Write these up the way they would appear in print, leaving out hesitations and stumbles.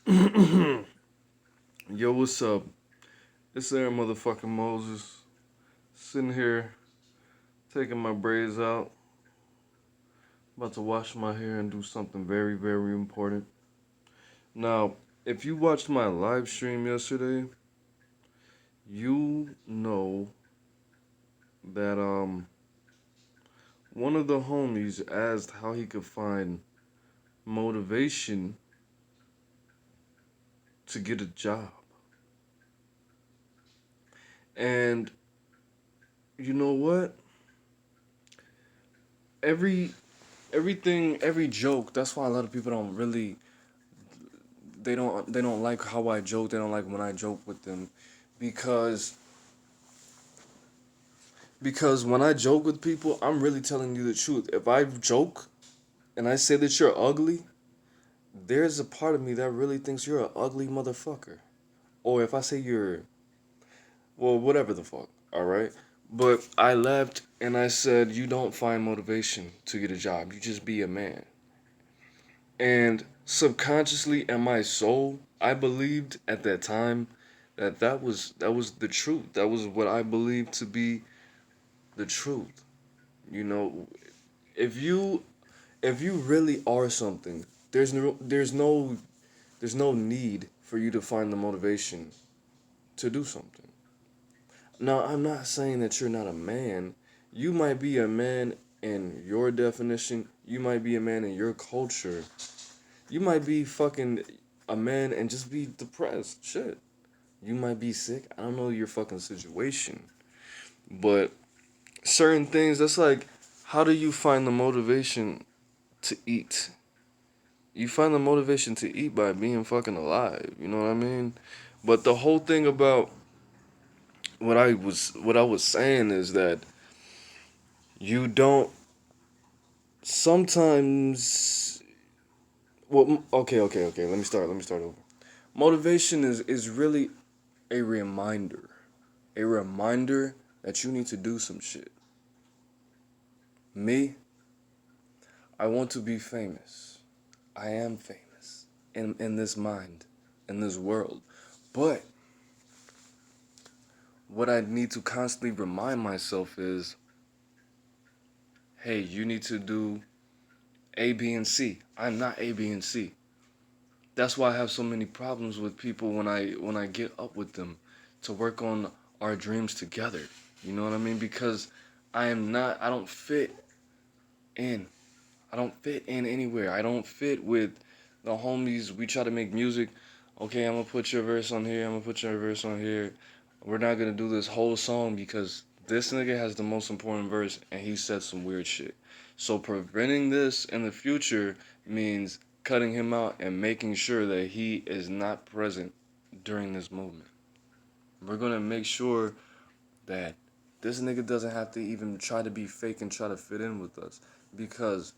Yo, what's up? It's motherfucking Moses. Sitting here, taking my braids out. About to wash my hair and do something very, very important. Now, if you watched my live stream yesterday, you know that one of the homies asked how he could find motivation to get a job. And you know what? Every every joke, that's why a lot of people don't really they don't like how I joke. They don't like when I joke with them, because when I joke with people, I'm really telling you the truth. If I joke and I say that you're ugly, there's a part of me that really thinks you're an ugly motherfucker. Or if I say you're, well, whatever the fuck, all right. But I laughed and I said you don't find motivation to get a job. You just be a man. And subconsciously in my soul, I believed at that time that that was the truth. That was what I believed to be the truth. You know, if you really are something, there's no need for you to find the motivation to do something. Now, I'm not saying that you're not a man. You might be a man in your definition. You might be a man in your culture. You might be fucking a man and just be depressed. Shit. You might be sick. I don't know your fucking situation. But certain things, that's like, how do you find the motivation to eat? You find the motivation to eat by being fucking alive. You know what I mean? But the whole thing about what I was saying is that you don't sometimes. Well, okay. Let me start over. Motivation is really a reminder, that you need to do some shit. Me, I want to be famous. I am famous in this mind, in this world. But what I need to constantly remind myself is, hey, you need to do A, B, and C. I'm not A, B, and C. That's why I have so many problems with people when I get up with them to work on our dreams together. You know what I mean? Because I don't fit in. I don't fit in anywhere. I don't fit with the homies. We try to make music. Okay, I'm gonna put your verse on here. I'm gonna put your verse on here. We're not gonna do this whole song because this nigga has the most important verse and he said some weird shit. So preventing this in the future means cutting him out and making sure that he is not present during this movement. We're gonna make sure that this nigga doesn't have to even try to be fake and try to fit in with us, because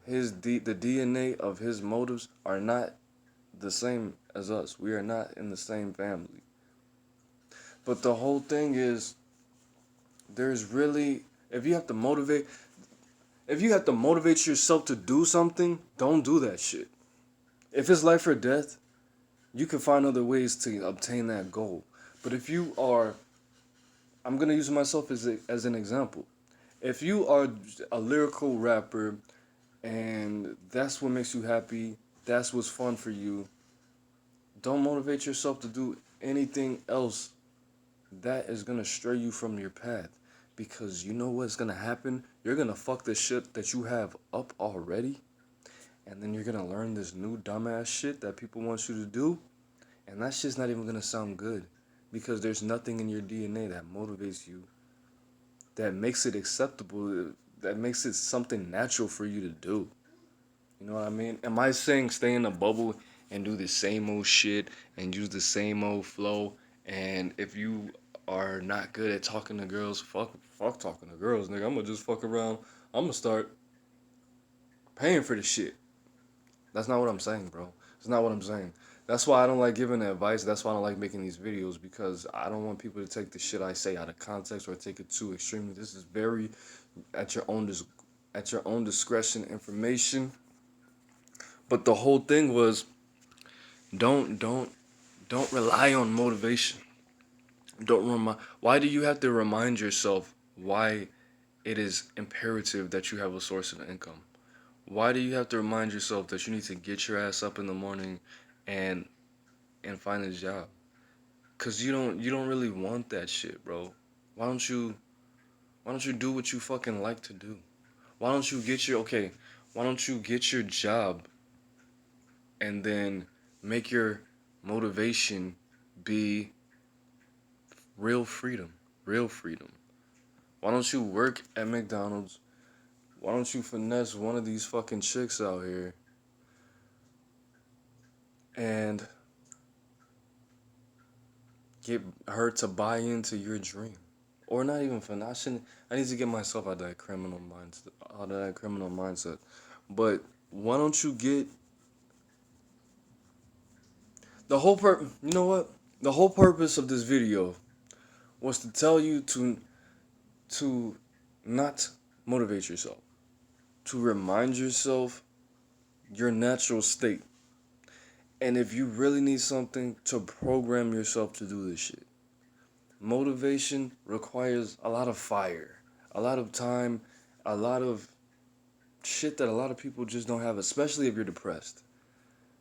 the DNA of his motives are not the same as us. We are not in the same family. But the whole thing is, there's really if you have to motivate yourself to do something, don't do that shit. If it's life or death, you can find other ways to obtain that goal. But if you are, I'm gonna use myself as an example. If you are a lyrical rapper and that's what makes you happy, that's what's fun for you, don't motivate yourself to do anything else that is gonna stray you from your path. Because you know what's gonna happen? You're gonna fuck the shit that you have up already, and then you're gonna learn this new dumbass shit that people want you to do, and that shit's not even gonna sound good. Because there's nothing in your DNA that motivates you, that makes it acceptable, that makes it something natural for you to do. You know what I mean? Am I saying stay in a bubble and do the same old shit and use the same old flow? And if you are not good at talking to girls, fuck talking to girls, nigga. I'm gonna just fuck around. I'm gonna start paying for the shit. That's not what I'm saying, bro. It's not what I'm saying. That's why I don't like giving advice. That's why I don't like making these videos, because I don't want people to take the shit I say out of context or take it too extremely. This is very at your own at your own discretion information. But the whole thing was, Don't rely on motivation. Don't remind. Why do you have to remind yourself why it is imperative that you have a source of income? Why do you have to remind yourself that you need to get your ass up in the morning and find a job? Cause you don't really want that shit, bro. Why don't you why don't you do what you fucking like to do? Why don't you get your okay? Why don't you get your job and then make your motivation be real freedom, real freedom? Why don't you work at McDonald's? Why don't you finesse one of these fucking chicks out here and get her to buy into your dream? Or not even finesse. I need to get myself out of that criminal mindset. But why don't you get the whole You know what? The whole purpose of this video was to tell you to not motivate yourself, to remind yourself your natural state. And if you really need something, to program yourself to do this shit. Motivation requires a lot of fire, a lot of time, a lot of shit that a lot of people just don't have, especially if you're depressed.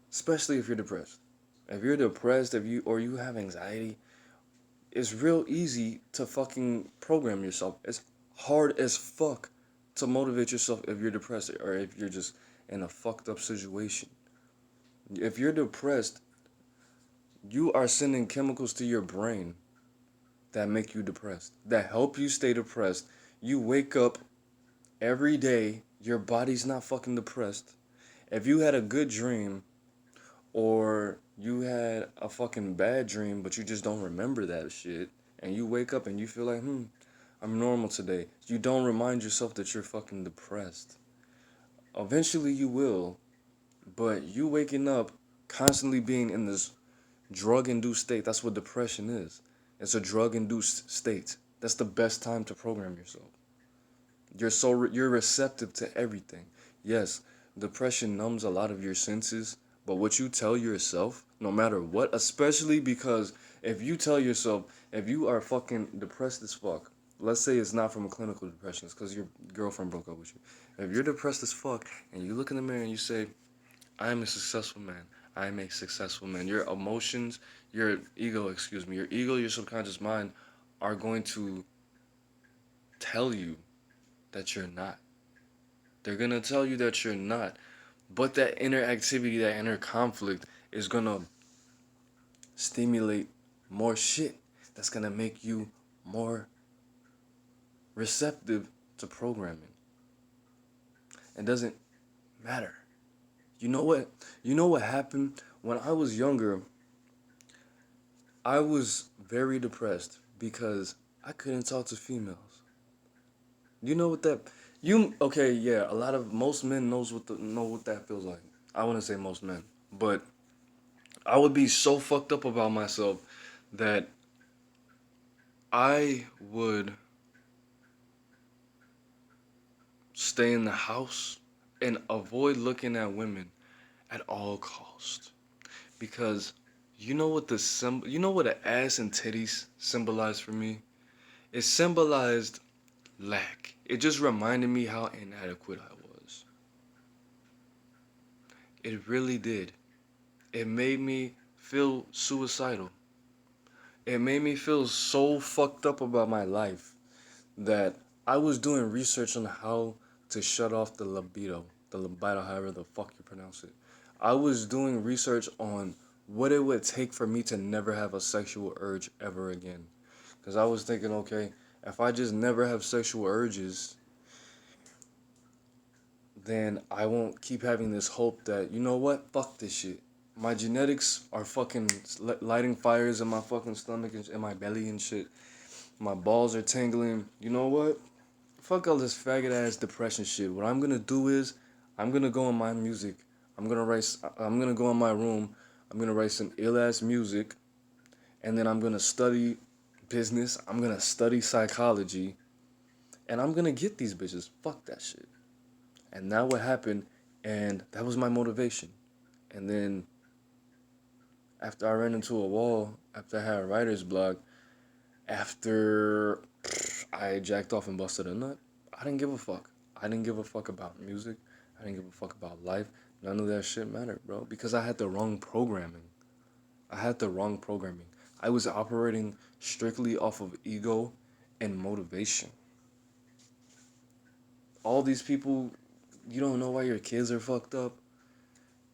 Especially if you're depressed. If you're depressed, if you or you have anxiety, it's real easy to fucking program yourself. It's hard as fuck to motivate yourself if you're depressed or if you're just in a fucked up situation. If you're depressed, you are sending chemicals to your brain that make you depressed, that help you stay depressed. You wake up every day, your body's not fucking depressed. If you had a good dream or you had a fucking bad dream, but you just don't remember that shit, and you wake up and you feel like, I'm normal today. You don't remind yourself that you're fucking depressed. Eventually you will, but you waking up constantly being in this drug-induced state, that's what depression is. It's a drug-induced state. That's the best time to program yourself. You're receptive to everything. Yes, depression numbs a lot of your senses, but what you tell yourself, no matter what, especially because if you tell yourself, if you are fucking depressed as fuck, let's say it's not from a clinical depression, it's because your girlfriend broke up with you. If you're depressed as fuck and you look in the mirror and you say, I am a successful man. I am a successful man. Your emotions, your ego, your subconscious mind are going to tell you that you're not. They're going to tell you that you're not. But that inner activity, that inner conflict is going to stimulate more shit. That's going to make you more receptive to programming. It doesn't matter. You know what? You know what happened? When I was younger, I was very depressed because I couldn't talk to females. You know what that you okay, yeah, a lot of most men know what that feels like. I wouldn't say most men, but I would be so fucked up about myself that I would stay in the house and avoid looking at women at all costs. Because you know what an ass and titties symbolize for me? It symbolized lack. It just reminded me how inadequate I was. It really did. It made me feel suicidal. It made me feel so fucked up about my life that I was doing research on how to shut off the libido, however the fuck you pronounce it. I was doing research on what it would take for me to never have a sexual urge ever again. Because I was thinking, okay, if I just never have sexual urges, then I won't keep having this hope that, you know what, fuck this shit. My genetics are fucking lighting fires in my fucking stomach and in my belly and shit. My balls are tingling. You know what? Fuck all this faggot ass depression shit. What I'm gonna do is, I'm gonna go on my music. I'm gonna go in my room. I'm gonna write some ill ass music. And then I'm gonna study business. I'm gonna study psychology. And I'm gonna get these bitches. Fuck that shit. And that what happened, and that was my motivation. And then after I ran into a wall, after I had writer's block, after I jacked off and busted a nut, I didn't give a fuck. I didn't give a fuck about music. I didn't give a fuck about life. None of that shit mattered, bro. Because I had the wrong programming. I had the wrong programming. I was operating strictly off of ego and motivation. All these people, you don't know why your kids are fucked up.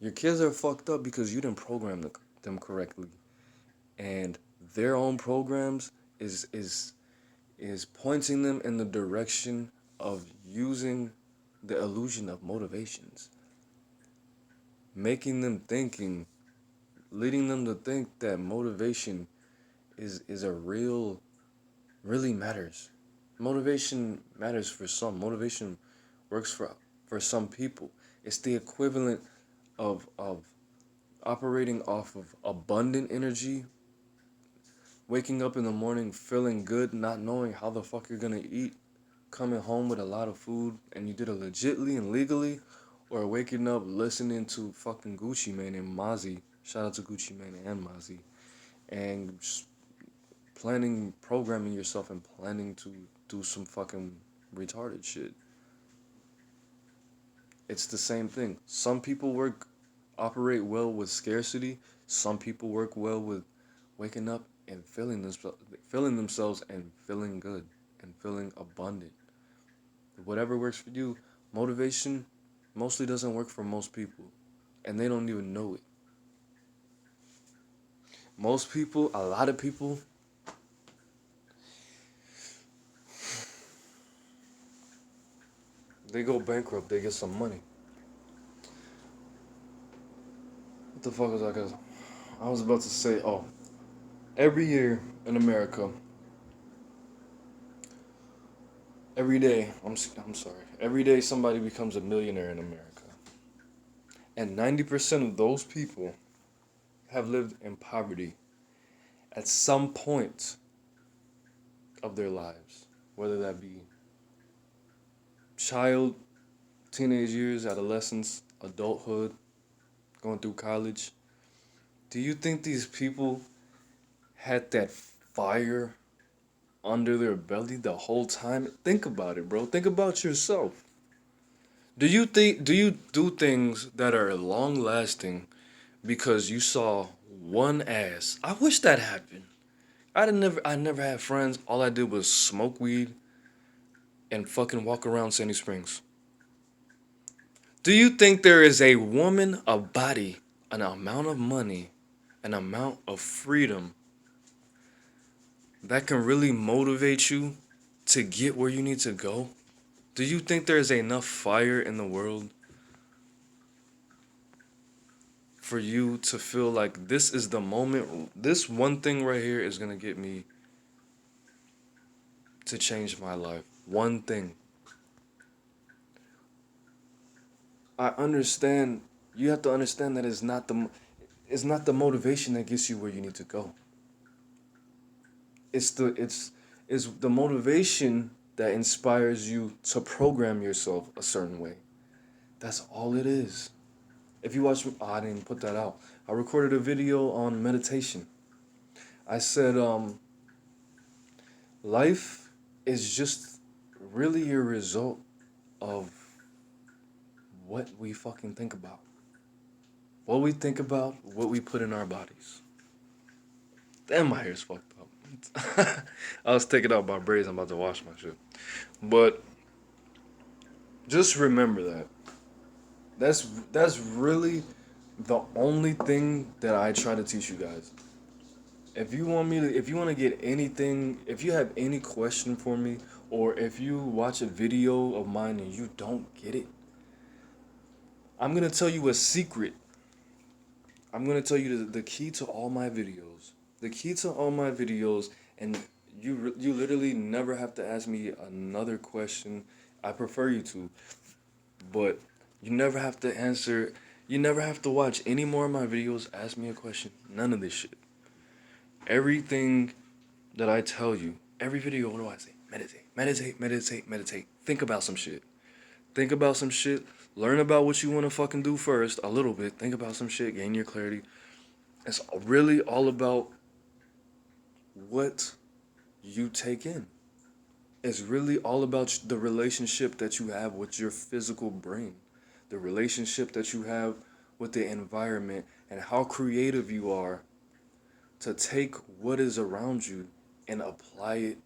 Your kids are fucked up because you didn't program them correctly. And their own programs is pointing them in the direction of using the illusion of motivations, making them thinking, leading them to think that motivation is a really matters. Motivation matters for some. Motivation works for some people. It's the equivalent of operating off of abundant energy, waking up in the morning feeling good, not knowing how the fuck you're gonna eat, coming home with a lot of food and you did it legitly and legally, or waking up listening to fucking Gucci Mane and Mozzie. Shout out to Gucci Mane and Mozzie. And just programming yourself and planning to do some fucking retarded shit. It's the same thing. Some people operate well with scarcity. Some people work well with waking up and feeling themselves and feeling good and feeling abundant. Whatever works for you, motivation mostly doesn't work for most people, and they don't even know it. Most people, a lot of people, they go bankrupt, they get some money. What the fuck was I gonna? I was about to say, oh, every year in America, every day, I'm sorry, every day somebody becomes a millionaire in America, and 90% of those people have lived in poverty at some point of their lives, whether that be child, teenage years, adolescence, adulthood, going through college. Do you think these people had that fire under their belly the whole time? Think about it, bro. Think about yourself. Do you do things that are long lasting because you saw one ass? I wish that happened. I never had friends. All I did was smoke weed and fucking walk around Sandy Springs. Do you think there is a woman, a body, an amount of money, an amount of freedom that can really motivate you to get where you need to go? Do you think there's enough fire in the world for you to feel like this is the moment, this one thing right here is going to get me to change my life? One thing. I understand, you have to understand that it's not the motivation that gets you where you need to go. It's the it's the motivation that inspires you to program yourself a certain way. That's all it is. If you watch, oh, I didn't put that out. I recorded a video on meditation. I said, life is just really a result of what we fucking think about. What we think about, what we put in our bodies. Damn, my hair's fucked up. I was taking out my braids. I'm about to wash my shit. But just remember that. That's really the only thing that I try to teach you guys. If you want to get anything, if you have any question for me, or if you watch a video of mine and you don't get it, I'm gonna tell you a secret. I'm gonna tell you the key to all my videos. The key to all my videos, and you literally never have to ask me another question. I prefer you to, but you never have to answer. You never have to watch any more of my videos. Ask me a question. None of this shit. Everything that I tell you, every video, what do I say? Meditate, meditate, meditate, meditate. Think about some shit. Think about some shit. Learn about what you want to fucking do first, a little bit. Think about some shit, gain your clarity. It's really all about what you take in. It's really all about the relationship that you have with your physical brain, the relationship that you have with the environment, and how creative you are to take what is around you and apply it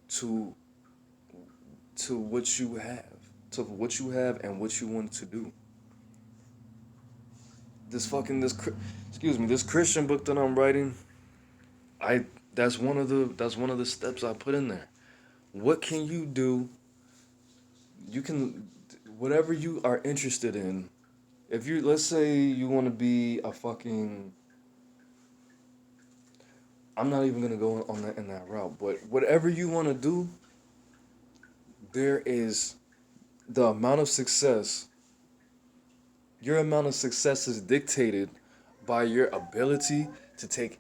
to what you have, to what you have and what you want to do. This fucking this Christian book that I'm writing, I that's one of the steps I put in there. What can you do? You can whatever you are interested in. If you let's say you want to be a fucking I'm not even gonna go on that in that route, but whatever you want to do, there is the amount of success. Your amount of success is dictated by your ability to take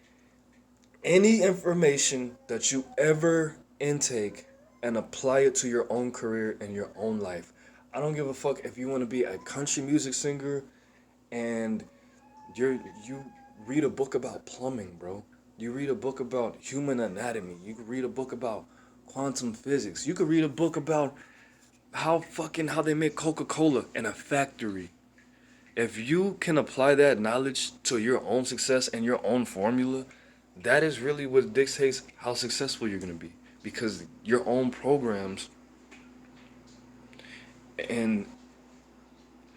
any information that you ever intake and apply it to your own career and your own life. I don't give a fuck if you want to be a country music singer and you read a book about plumbing, bro. You read a book about human anatomy. You could read a book about quantum physics. You could read a book about how they make Coca-Cola in a factory. If you can apply that knowledge to your own success and your own formula, that is really what dictates how successful you're going to be. Because your own programs and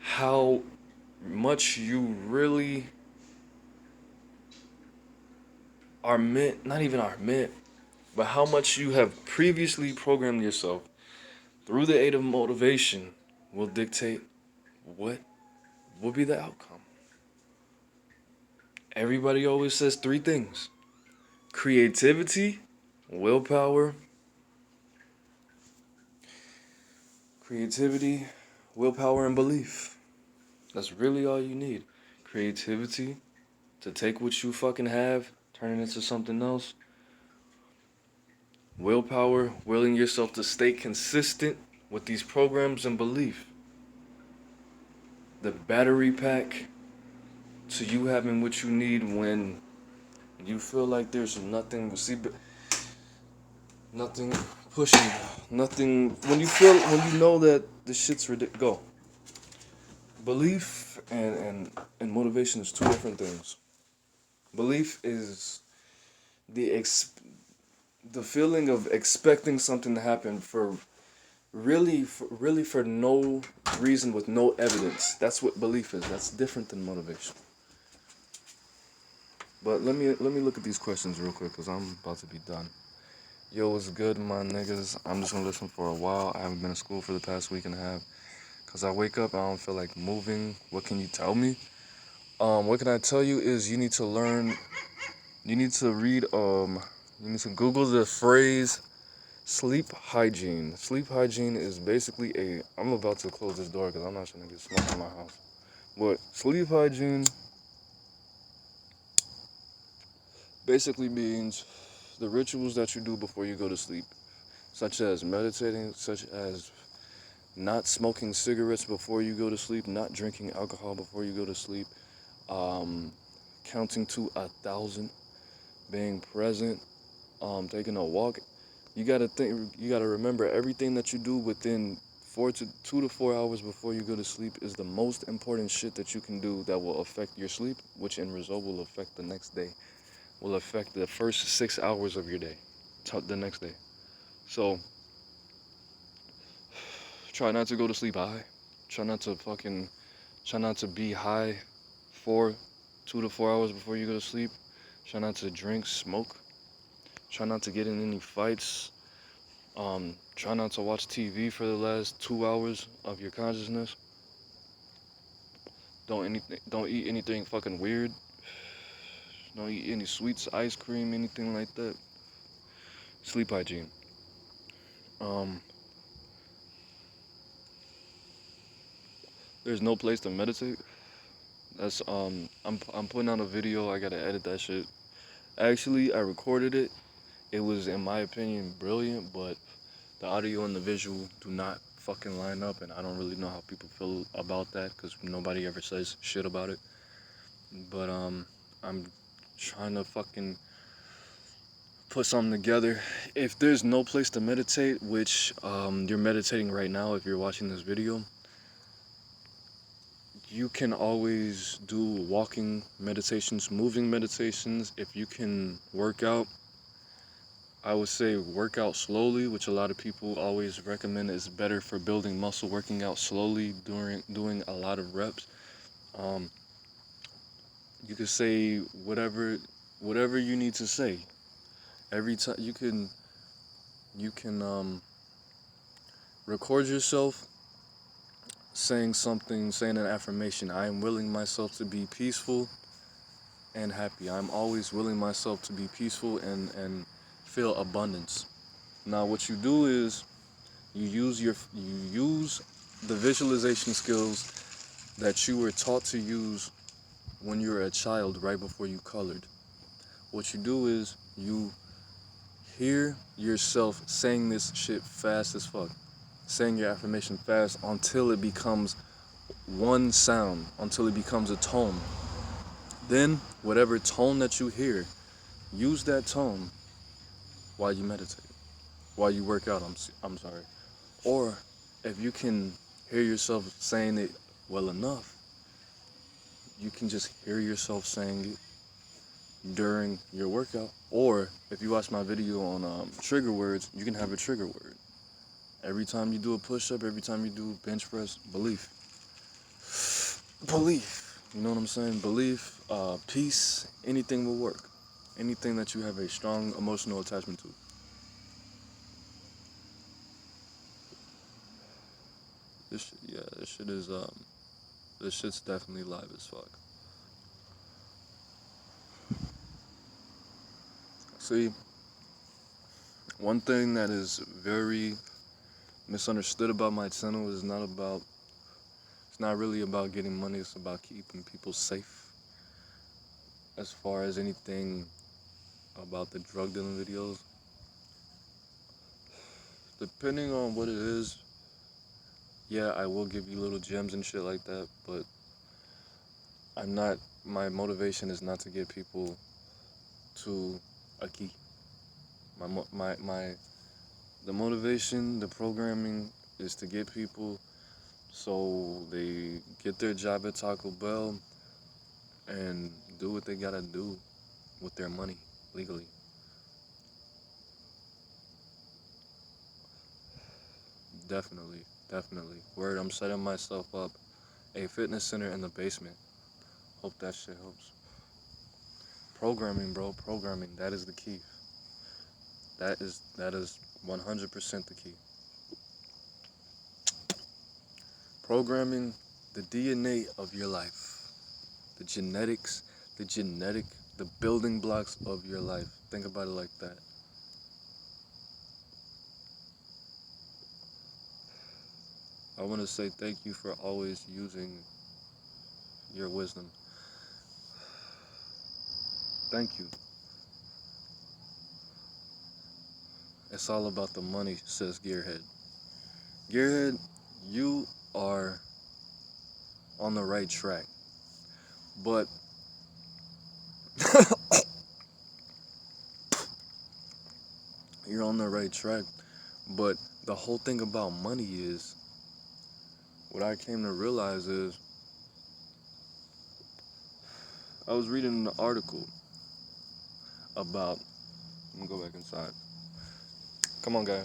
how much you really are meant, not even are meant, but how much you have previously programmed yourself through the aid of motivation will dictate what will be the outcome. Everybody always says three things: creativity, willpower, creativity, willpower, and belief. That's really all you need. Creativity to take what you fucking have, turn it into something else. Willpower, willing yourself to stay consistent with these programs and belief. The battery pack to you having what you need when you feel like there's nothing, nothing pushing, nothing. When you know that the shit's ridiculous, go. Belief and motivation is two different things. Belief is the the feeling of expecting something to happen for no reason with no evidence. That's what belief is. That's different than motivation. But let me look at these questions real quick because I'm about to be done. Yo, what's good, my niggas? I'm just gonna listen for a while. I haven't been to school for the past week and a half because I wake up, I don't feel like moving. What can you tell me? What can I tell you is you need to learn. You need to read. You need to Google the phrase sleep hygiene. Sleep hygiene is basically a. I'm about to close this door because I'm not trying to get smoke in my house. But sleep hygiene basically means the rituals that you do before you go to sleep, such as meditating, such as not smoking cigarettes before you go to sleep, not drinking alcohol before you go to sleep, um, counting to 1,000, being present, taking a walk. You gotta think. You gotta remember everything that you do within 2 to 4 hours before you go to sleep is the most important shit that you can do that will affect your sleep, which in result will affect the next day, will affect the first 6 hours of your day, the next day. So try not to go to sleep high. Try not to fucking. Try not to be high for 2 to 4 hours before you go to sleep. Try not to drink, smoke. Try not to get in any fights. Try not to watch TV for the last 2 hours of your consciousness. Don't eat anything fucking weird. Don't eat any sweets, ice cream, anything like that. Sleep hygiene. Um, there's no place to meditate. That's I'm putting out a video. I gotta edit that shit. Actually, I recorded it. It was, in my opinion, brilliant, but the audio and the visual do not fucking line up, and I don't really know how people feel about that because nobody ever says shit about it. But I'm trying to fucking put something together. If there's no place to meditate, which you're meditating right now if you're watching this video, you can always do walking meditations, moving meditations. If you can work out, I would say work out slowly, which a lot of people always recommend is better for building muscle, working out slowly during doing a lot of reps. Um, you could say whatever you need to say. Every time you can record yourself saying something, saying an affirmation. I am willing myself to be peaceful and happy. I'm always willing myself to be peaceful and feel abundance. Now what you do is you use the visualization skills that you were taught to use when you were a child right before you colored. What you do is you hear yourself saying this shit fast as fuck. Saying your affirmation fast until it becomes one sound, until it becomes a tone. Then, whatever tone that you hear, use that tone while you meditate, while you work out, I'm sorry. Or, if you can hear yourself saying it well enough, you can just hear yourself saying it during your workout. Or, if you watch my video on trigger words, you can have a trigger word. Every time you do a push-up, every time you do bench press, belief. Belief. You know what I'm saying? Belief, peace, anything will work. Anything that you have a strong emotional attachment to. This shit's definitely live as fuck. See, one thing that is very misunderstood about my channel is it's not really about getting money, it's about keeping people safe. As far as anything about the drug dealing videos, depending on what it is, yeah, I will give you little gems and shit like that, but my motivation is not to get people to a key. The motivation, the programming is to get people so they get their job at Taco Bell and do what they gotta do with their money legally. Definitely. Word, I'm setting myself up a fitness center in the basement. Hope that shit helps. Programming, bro, programming, that is the key. That is 100% the key. Programming the DNA of your life. The genetics, the building blocks of your life. Think about it like that. I want to say thank you for always using your wisdom. Thank you. It's all about the money, says Gearhead. Gearhead, you are on the right track. But you're on the right track. But the whole thing about money is, what I came to realize is, I was reading an article about, let me go back inside. Come on, guy.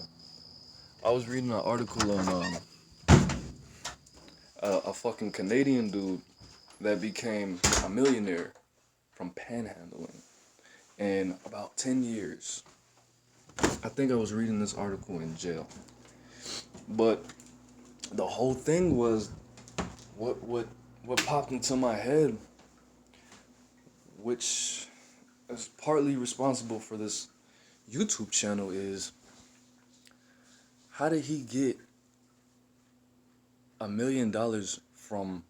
I was reading an article on a fucking Canadian dude that became a millionaire from panhandling in about 10 years. I think I was reading this article in jail. But the whole thing was what popped into my head, which is partly responsible for this YouTube channel, is how did he get $1 million from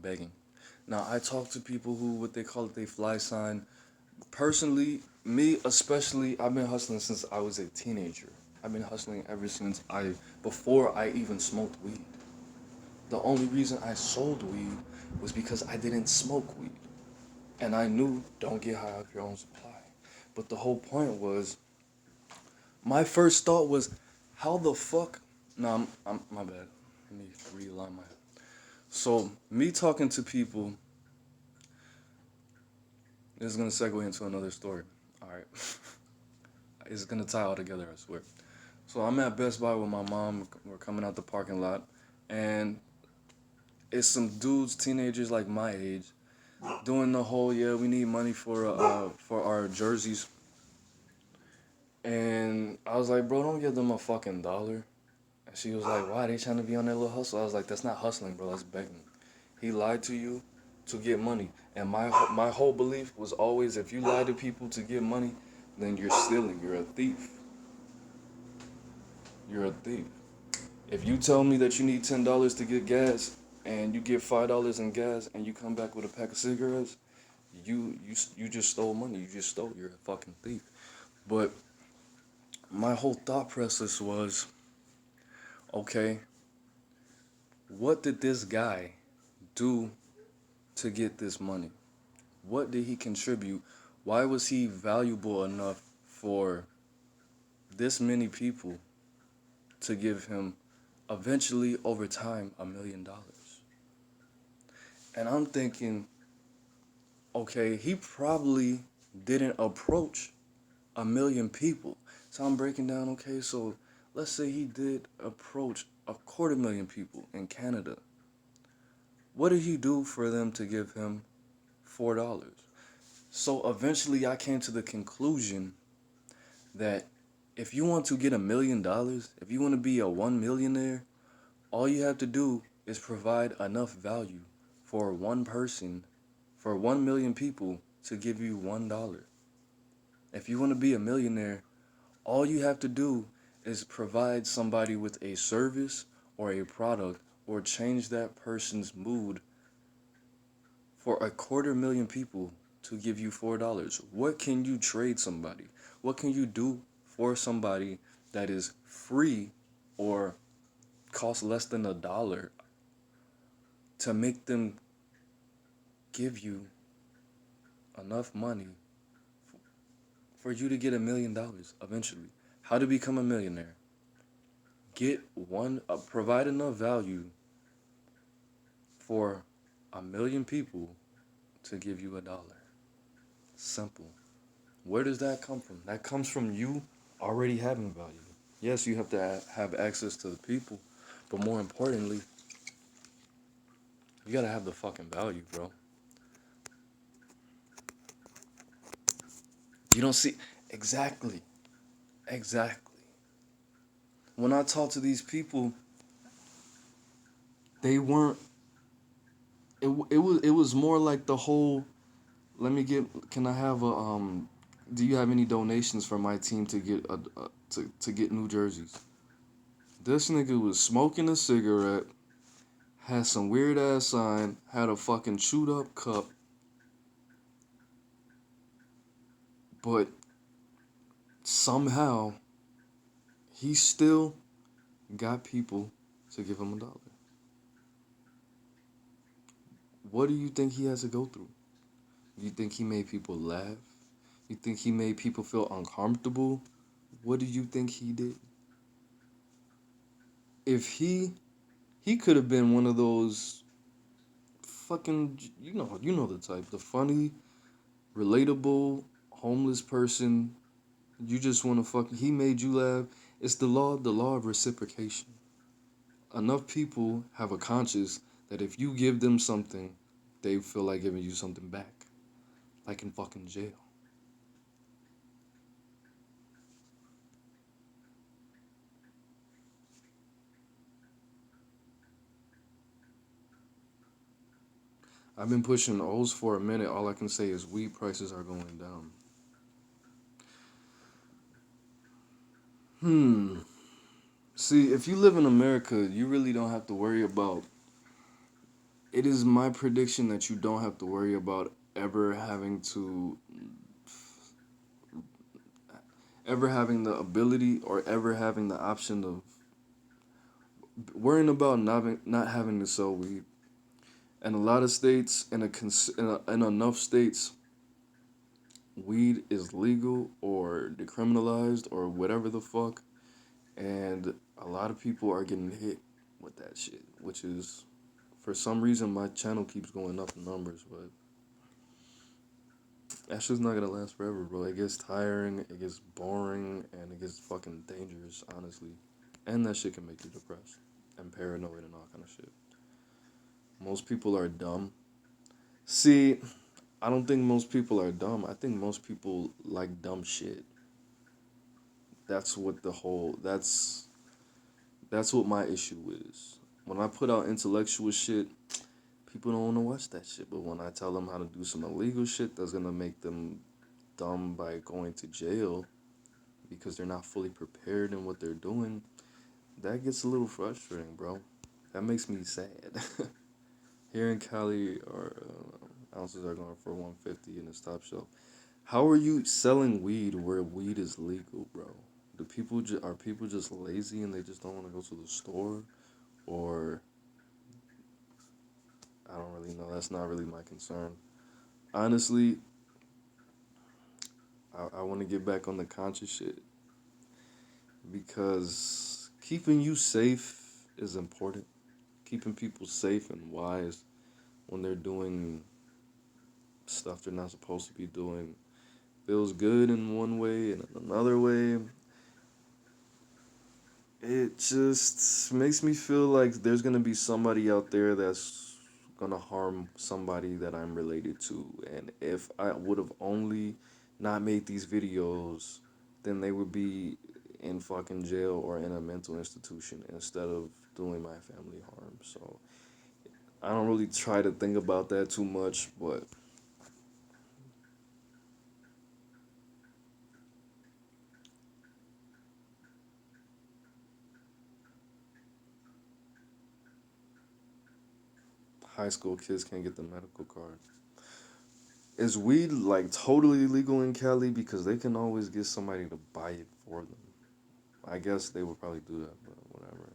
begging? Now, I talk to people who, what they call it, they fly sign. Personally, me especially, I've been hustling since I was a teenager. I've been hustling ever since before I even smoked weed. The only reason I sold weed was because I didn't smoke weed. And I knew don't get high off your own supply. But the whole point was, my first thought was, how the fuck? No, I'm my bad. Let me realign my. So me talking to people, this is gonna segue into another story. All right, it's gonna tie all together. I swear. So I'm at Best Buy with my mom. We're coming out the parking lot, and it's some dudes, teenagers like my age, doing the whole yeah we need money for our jerseys. And I was like, bro, don't give them a fucking dollar. And she was like, why? They trying to be on that little hustle? I was like, that's not hustling, bro. That's begging. He lied to you to get money. And my whole belief was always, if you lie to people to get money, then you're stealing. You're a thief. You're a thief. If you tell me that you need $10 to get gas, and you get $5 in gas, and you come back with a pack of cigarettes, you just stole money. You just stole. You're a fucking thief. But my whole thought process was, okay, what did this guy do to get this money? What did he contribute? Why was he valuable enough for this many people to give him eventually over time $1 million? And I'm thinking, okay, he probably didn't approach 1 million people. So I'm breaking down, okay, so let's say he did approach 250,000 people in Canada. What did he do for them to give him $4? So eventually I came to the conclusion that if you want to get $1 million, if you want to be a 1 millionaire, all you have to do is provide enough value for one person, for 1 million people to give you $1. If you want to be a millionaire, all you have to do is provide somebody with a service or a product or change that person's mood for 250,000 people to give you $4. What can you trade somebody? What can you do for somebody that is free or costs less than $1 to make them give you enough money for you to get $1 million eventually? How to become a millionaire? Provide enough value for 1 million people to give you $1. Simple. Where does that come from? That comes from you already having value. Yes, you have to have access to the people, but more importantly, you gotta have the fucking value, bro. You don't see exactly, exactly. When I talk to these people, they weren't. It was more like the whole. Let me get. Can I have a Do you have any donations for my team to get to get new jerseys? This nigga was smoking a cigarette, had some weird ass sign, had a fucking chewed up cup, but somehow he still got people to give him $1. What do you think he has to go through? You think he made people laugh? You think he made people feel uncomfortable? What do you think he did? If he could have been one of those fucking, you know the type, the funny, relatable, homeless person. You just want to he made you laugh. It's the law of reciprocation. Enough people have a conscience that if you give them something, they feel like giving you something back. Like in fucking jail. I've been pushing O's for a minute. All I can say is weed prices are going down. See, if you live in America, you really don't have to worry about. It is my prediction that you don't have to worry about ever having the ability or ever having the option of worrying about not having to sell weed. In a lot of states, in enough states, weed is legal or decriminalized or whatever the fuck, and a lot of people are getting hit with that shit, which is, for some reason, my channel keeps going up in numbers, but that shit's not gonna last forever, bro. It gets tiring, it gets boring, and it gets fucking dangerous, honestly. And that shit can make you depressed and paranoid and all kind of shit. Most people are dumb. See, I don't think most people are dumb. I think most people like dumb shit. That's what the whole that's what my issue is. When I put out intellectual shit, people don't want to watch that shit. But when I tell them how to do some illegal shit that's gonna make them dumb by going to jail because they're not fully prepared in what they're doing, that gets a little frustrating, bro. That makes me sad. Here in Cali, our ounces are going for 150 in the top shelf. How are you selling weed where weed is legal, bro? Are people just lazy and they just don't want to go to the store, or I don't really know. That's not really my concern. Honestly, I want to get back on the conscious shit because keeping you safe is important. Keeping people safe and wise when they're doing stuff they're not supposed to be doing feels good in one way, and in another way, it just makes me feel like there's gonna be somebody out there that's gonna harm somebody that I'm related to. And if I would have only not made these videos, then they would be in fucking jail or in a mental institution instead of doing my family harm. So I don't really try to think about that too much, but high school kids can't get the medical card. Is weed like totally legal in Cali? Because they can always get somebody to buy it for them. I guess they would probably do that, but whatever.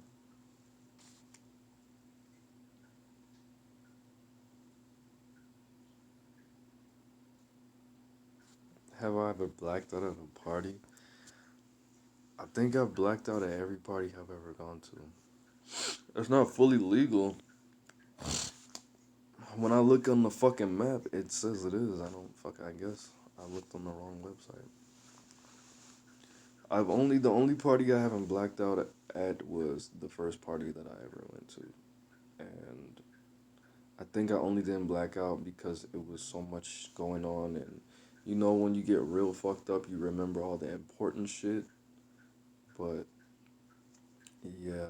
Have I ever blacked out at a party? I think I've blacked out at every party I've ever gone to. It's not fully legal. When I look on the fucking map, it says it is. I guess I looked on the wrong website. The only party I haven't blacked out at was the first party that I ever went to. And I think I only didn't black out because it was so much going on, and you know when you get real fucked up, you remember all the important shit. But yeah,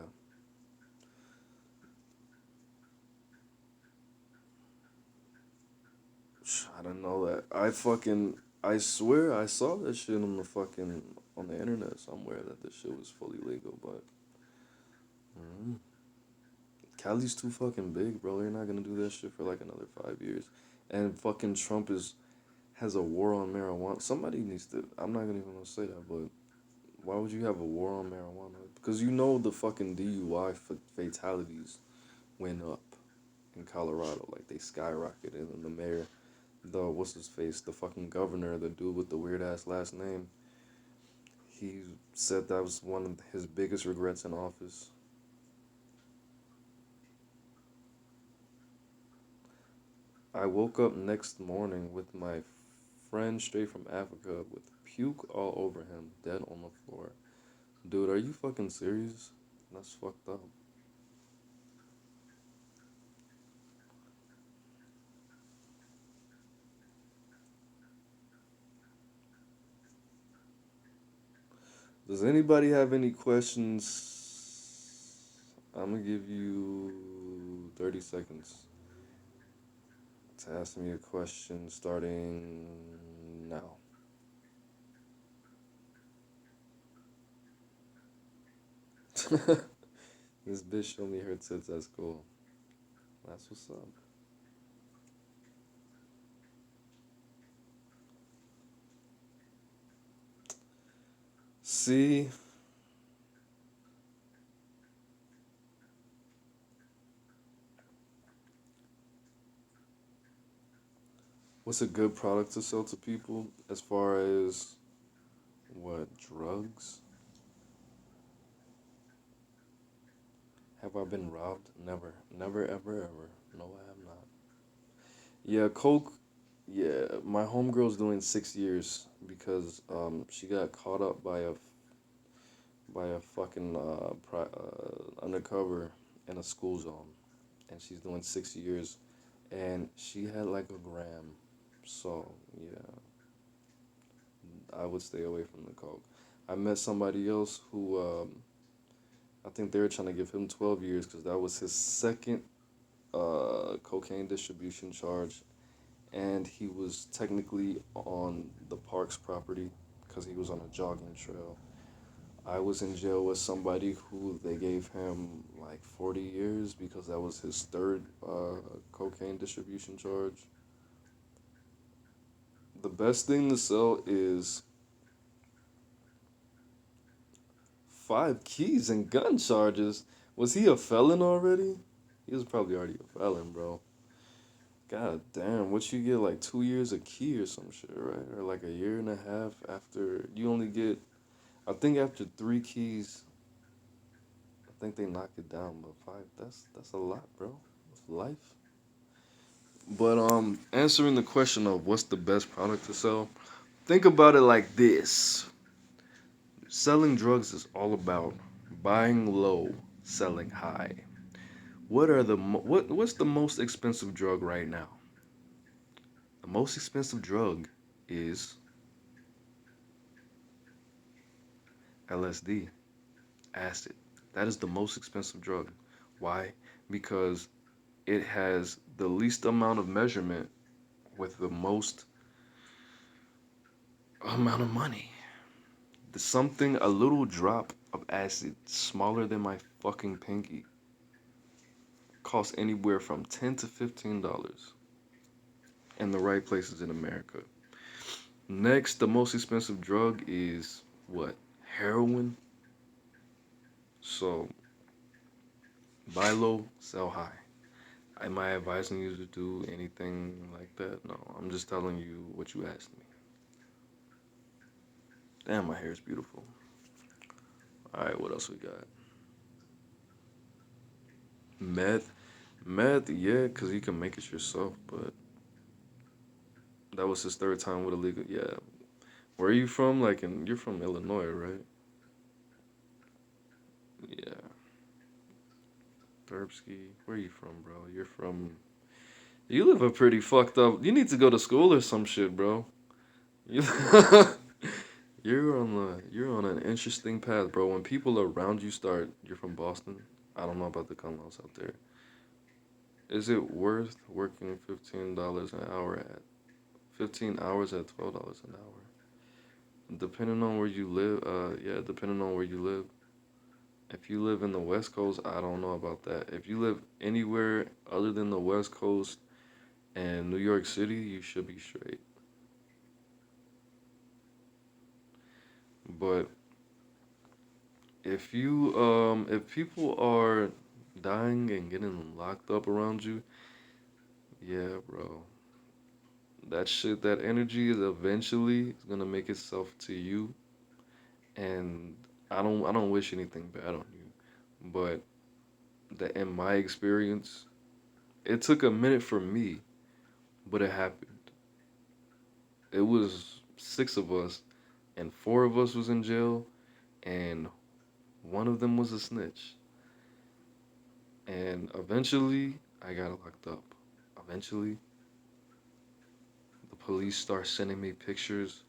I don't know that. I swear I saw that shit on the internet somewhere that this shit was fully legal, but mm, Cali's too fucking big, bro. They're not gonna do that shit for like another 5 years, and fucking Trump is has a war on marijuana. Somebody needs to. I'm not gonna even gonna say that, but why would you have a war on marijuana? Because you know the fucking DUI fatalities went up in Colorado. Like, they skyrocketed. And the mayor, what's his face? The fucking governor, the dude with the weird ass last name, he said that was one of his biggest regrets in office. I woke up next morning with my friend straight from Africa with puke all over him, dead on the floor. Dude, are you fucking serious? That's fucked up. Does anybody have any questions? I'm gonna give you 30 seconds to ask me a question starting now. This bitch showed me her tits at school. That's what's up. See, What's a good product to sell to people as far as what drugs? Have I been robbed? Never, never, ever, ever. No, I have not. Yeah, coke. Yeah, my homegirl's doing 6 years because she got caught up by a fucking undercover in a school zone, and she's doing 6 years, and she had like a gram, so yeah, I would stay away from the coke. I met somebody else who I think they were trying to give him 12 years because that was his second cocaine distribution charge, and he was technically on the park's property because he was on a jogging trail. I was in jail with somebody who they gave him like 40 years because that was his third cocaine distribution charge. The best thing to sell is 5 keys and gun charges. Was he a felon already? He was probably already a felon, bro. God damn, what you get like 2 years a key or some shit, right? Or like a year and a half after you only get. I think after 3 keys, I think they knock it down, but five, that's a lot, bro. It's life. But answering the question of what's the best product to sell, think about it like this: selling drugs is all about buying low, selling high. What's the most expensive drug right now? The most expensive drug is LSD, acid. That is the most expensive drug. Why? Because it has the least amount of measurement with the most amount of money. The something, a little drop of acid smaller than my fucking pinky costs anywhere from $10 to $15 in the right places in America. Next, the most expensive drug is what? Heroin. So buy low, sell high. Am I advising you to do anything like that? No, I'm just telling you what you asked me. Damn, my hair is beautiful. All right, what else we got? Meth. Meth, yeah, because you can make it yourself, but that was his third time with illegal. Yeah. Where are you from? You're from Illinois, right? Yeah. Thurbsky. Where are you from, bro? You're from. You live a pretty fucked up. You need to go to school or some shit, bro. You. You're on an interesting path, bro. When people around you start, you're from Boston. I don't know about the else out there. Is it worth working $15 an hour at 15 hours at $12 an hour? Depending on where you live, yeah, depending on where you live. If you live in the West Coast, I don't know about that. If you live anywhere other than the West Coast and New York City, you should be straight. But if people are dying and getting locked up around you, yeah, bro. That shit, that energy is eventually gonna make itself to you, and I don't wish anything bad on you, but that in my experience, it took a minute for me, but it happened. It was 6 of us, and 4 of us was in jail, and one of them was a snitch. And eventually, I got locked up. Eventually, the police start sending me pictures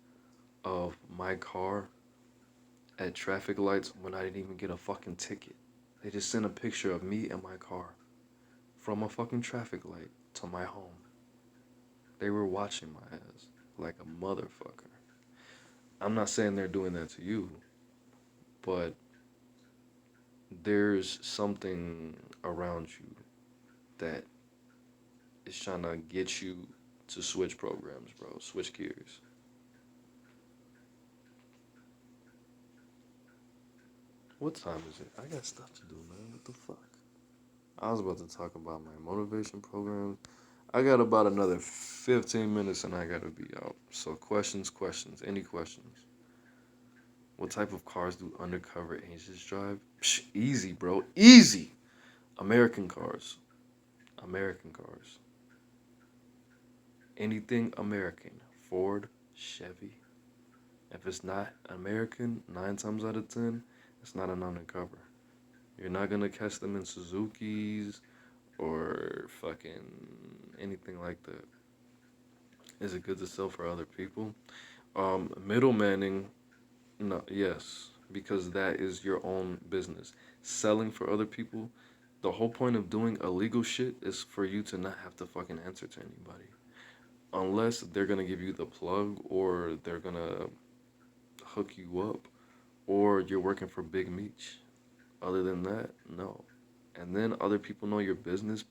of my car at traffic lights when I didn't even get a fucking ticket. They just sent a picture of me and my car from a fucking traffic light to my home. They were watching my ass like a motherfucker. I'm not saying they're doing that to you, but there's something around you that is trying to get you to switch programs, bro. Switch gears. What time is it? I got stuff to do, man. What the fuck? I was about to talk about my motivation program. I got about another 15 minutes and I gotta be out. So questions. Any questions? What type of cars do undercover agents drive? Psh, easy, bro. Easy. American cars. American cars. Anything American. Ford, Chevy. If it's not American, 9 times out of 10, it's not an undercover. You're not gonna catch them in Suzuki's or fucking anything like that. Is it good to sell for other people? Middlemaning, no, yes, because that is your own business. Selling for other people, the whole point of doing illegal shit is for you to not have to fucking answer to anybody. Unless they're gonna give you the plug or they're gonna hook you up or you're working for Big Meech. Other than that, no. And then other people know your business.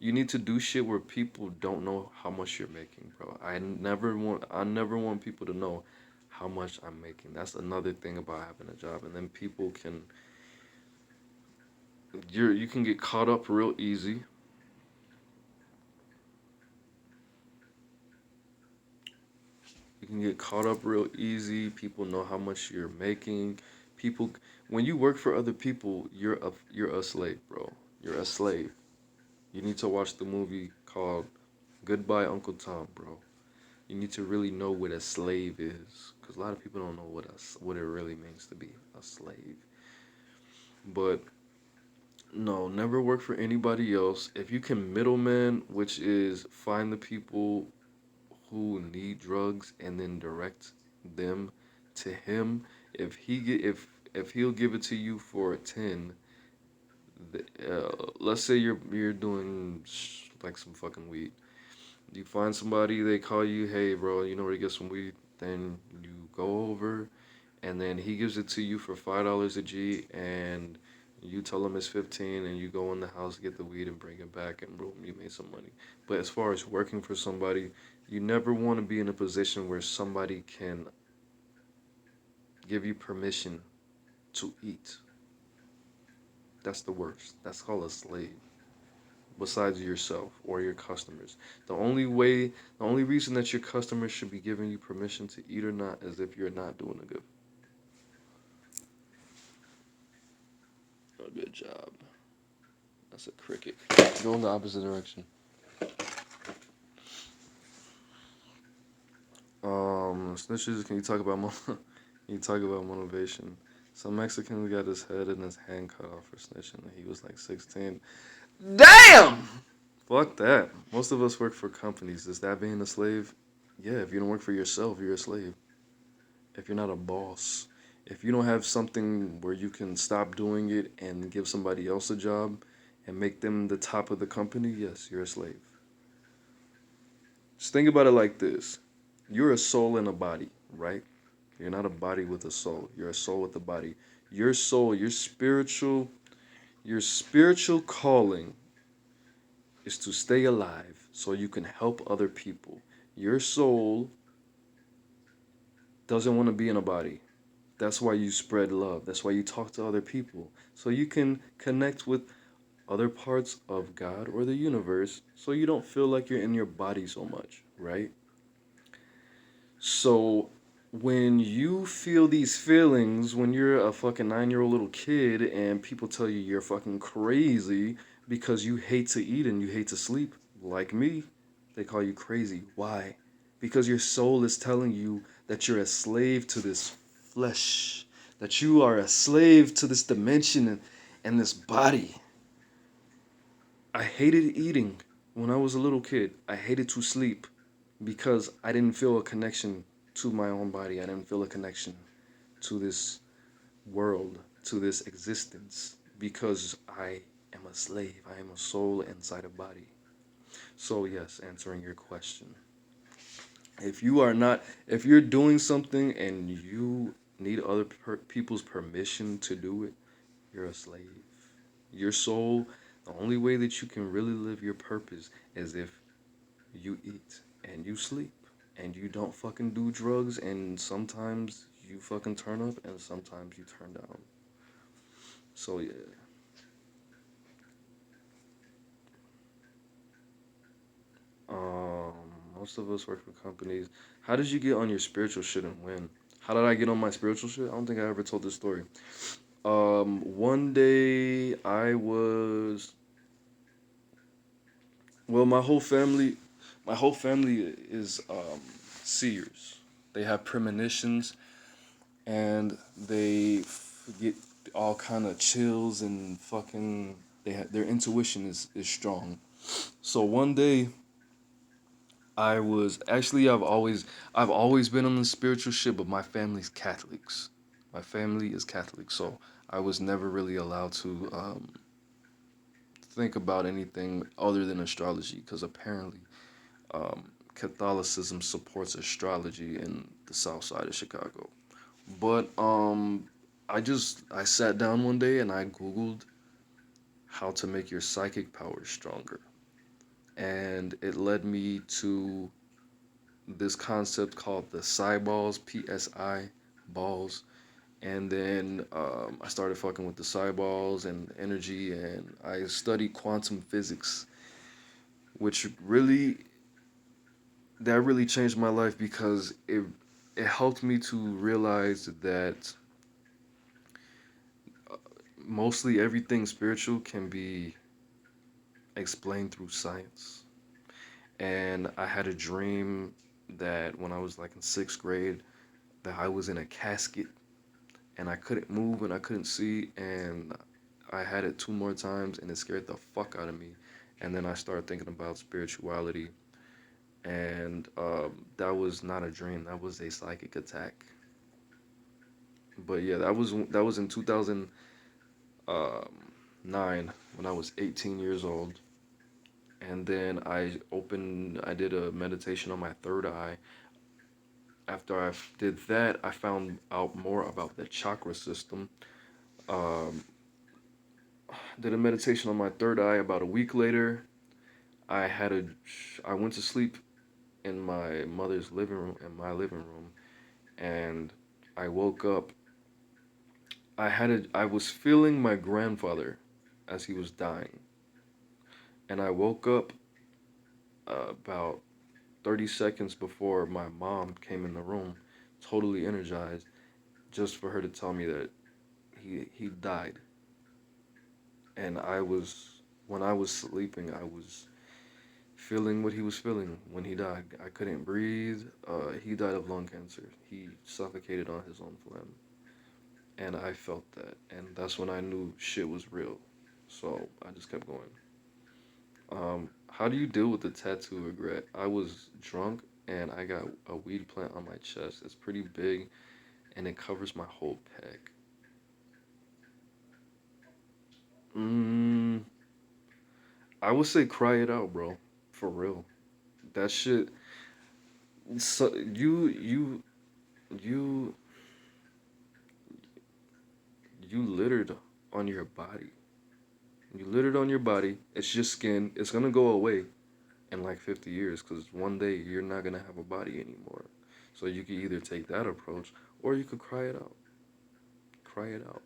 You need to do shit where people don't know how much you're making, bro. I never want people to know how much I'm making. That's another thing about having a job. And then you can get caught up real easy. You can get caught up real easy. People know how much you're making. People, when you work for other people, you're a slave, bro. You're a slave. You need to watch the movie called Goodbye Uncle Tom, bro. You need to really know what a slave is, because a lot of people don't know what it really means to be a slave. But no, never work for anybody else. If you can middleman, which is find the people who need drugs and then direct them to him. If he'll give it to you for 10, let's say you're doing like some fucking weed. You find somebody, they call you, hey bro, you know where to get some weed. Then you go over, and then he gives it to you for $5 a G, and you tell him it's 15, and you go in the house, get the weed, and bring it back, and boom, you made some money. But as far as working for somebody, you never want to be in a position where somebody can give you permission to eat. That's the worst. That's called a slave. Besides yourself or your customers, the only reason that your customers should be giving you permission to eat or not is if you're not doing a good job. That's a cricket. Go in the opposite direction. Snitches. Can you talk about can you talk about motivation? Some Mexican got his head and his hand cut off for snitching. He was like 16. Damn. Fuck that. Most of us work for companies. Is that being a slave? Yeah. If you don't work for yourself, you're a slave. If you're not a boss, if you don't have something where you can stop doing it and give somebody else a job and make them the top of the company, yes, you're a slave. Just think about it like this. You're a soul in a body, right? You're not a body with a soul. You're a soul with a body. Your soul, your spiritual calling is to stay alive so you can help other people. Your soul doesn't want to be in a body. That's why you spread love. That's why you talk to other people. So you can connect with other parts of God or the universe so you don't feel like you're in your body so much, right? So when you feel these feelings, when you're a fucking 9-year-old little kid and people tell you you're fucking crazy because you hate to eat and you hate to sleep, like me, they call you crazy. Why? Because your soul is telling you that you're a slave to this flesh, that you are a slave to this dimension and this body. I hated eating when I was a little kid. I hated to sleep because I didn't feel a connection to my own body. I didn't feel a connection to this world, to this existence, because I am a slave. I am a soul inside a body. So, yes, answering your question. If you're doing something and you need other people's permission to do it, you're a slave. Your soul, the only way that you can really live your purpose is if you eat and you sleep and you don't fucking do drugs, and sometimes you fucking turn up and sometimes you turn down. So, yeah. Um, Most of us work for companies. How did you get on your spiritual shit and when? How did I get on my spiritual shit? I don't think I ever told this story. One day I was well, my whole family is seers. They have premonitions and they get all kind of chills and fucking their intuition is strong. So one day I was actually I've always been on the spiritual shit, but my family's Catholics. My family is Catholic, so I was never really allowed to think about anything other than astrology because apparently Catholicism supports astrology in the South Side of Chicago. But I sat down one day and I googled how to make your psychic powers stronger, and it led me to this concept called the psi balls, PSI balls. And then I started fucking with the psi balls and energy, and I studied quantum physics, which really changed my life because it helped me to realize that mostly everything spiritual can be explained through science. And I had a dream that when I was like in sixth grade, that I was in a casket and I couldn't move and I couldn't see, and I had it two more times and it scared the fuck out of me. And then I started thinking about spirituality, and that was not a dream. That was a psychic attack. But yeah, that was in 2009 when I was 18 years old. And then I did a meditation on my third eye. After did that, I found out more about the chakra system. Um, did a meditation on my third eye. About a week later, I had a, I went to sleep in my mother's living room, and I woke up. I was feeling my grandfather as he was dying, and I woke up about 30 seconds before my mom came in the room, totally energized, just for her to tell me that he died. And when I was sleeping, I was feeling what he was feeling when he died. I couldn't breathe. He died of lung cancer. He suffocated on his own phlegm. And I felt that. And that's when I knew shit was real. So I just kept going. How do you deal with the tattoo regret? I was drunk and I got a weed plant on my chest. It's pretty big and it covers my whole pec. Mm, I would say cry it out, bro. For real. That shit. So you you littered on your body. You littered on your body. It's just skin. It's gonna go away in like 50 years because one day you're not gonna have a body anymore. So you could either take that approach or you could cry it out. Cry it out.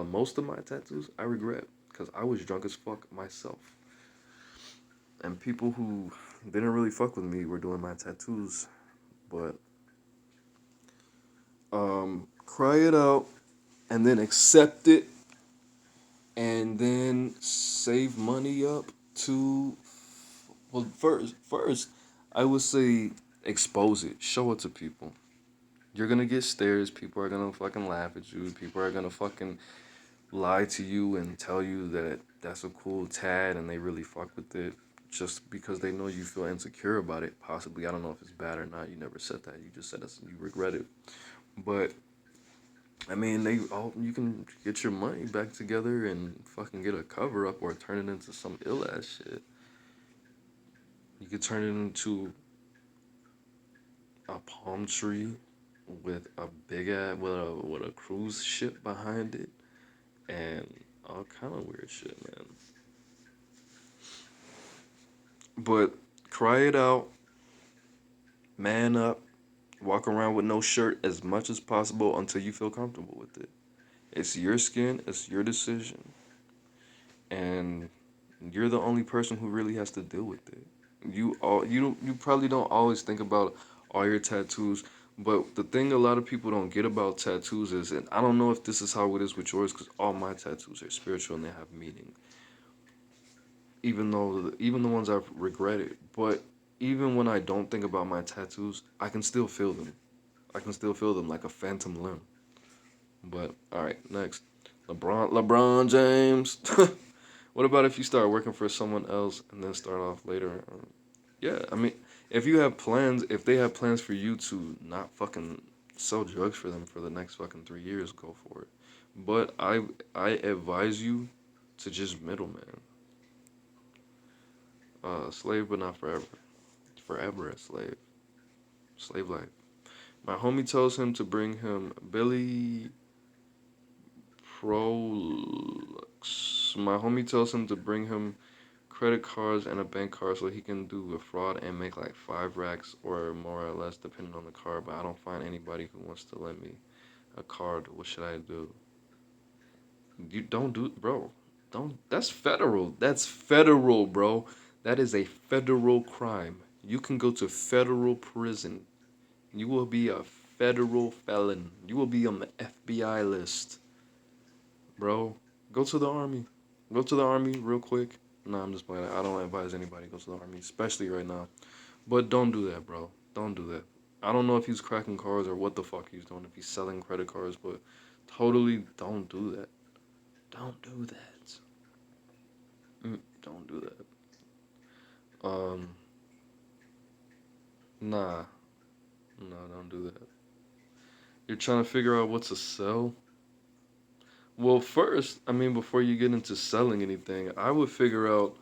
Most of my tattoos I regret because I was drunk as fuck myself. And people who didn't really fuck with me were doing my tattoos. But cry it out and then accept it and then save money up to well first I would say expose it, show it to people. You're gonna get stares, people are gonna fucking laugh at you, people are gonna fucking lie to you and tell you that that's a cool tad and they really fuck with it just because they know you feel insecure about it, possibly. I don't know if it's bad or not. You never said that, you just said that you regret it. But I mean, you can get your money back together and fucking get a cover up or turn it into some ill ass shit. You could turn it into a palm tree with a big ass with a cruise ship behind it and all kind of weird shit, man. But cry it out, man up, walk around with no shirt as much as possible until you feel comfortable with it. It's your skin, it's your decision, and you're the only person who really has to deal with it. You probably don't always think about all your tattoos, but the thing a lot of people don't get about tattoos is, and I don't know if this is how it is with yours, because all my tattoos are spiritual and they have meaning. Even the ones I've regretted, but even when I don't think about my tattoos, I can still feel them. I can still feel them like a phantom limb. But all right, next, LeBron James. What about if you start working for someone else and then start off later? Yeah, I mean, if they have plans for you to not fucking sell drugs for them for the next fucking 3 years, go for it. But I advise you to just middleman. Slave but not forever. Forever a slave. Slave life. My homie tells him to bring him Billy Prolux. My homie tells him to bring him credit cards and a bank card so he can do a fraud and make like 5 racks or more or less depending on the card. But I don't find anybody who wants to lend me a card. What should I do? You don't do, bro. Don't. That's federal. That's federal, bro. That is a federal crime. You can go to federal prison. You will be a federal felon. You will be on the FBI list, bro. Go to the army. Go to the army real quick. Nah, I'm just playing. I don't advise anybody to go to the army, especially right now. But don't do that, bro. Don't do that. I don't know if he's cracking cards or what the fuck he's doing, if he's selling credit cards, but totally don't do that. Don't do that. Don't do that. Nah. No, don't do that. You're trying to figure out what to sell? Well, first, I mean, before you get into selling anything, I would figure out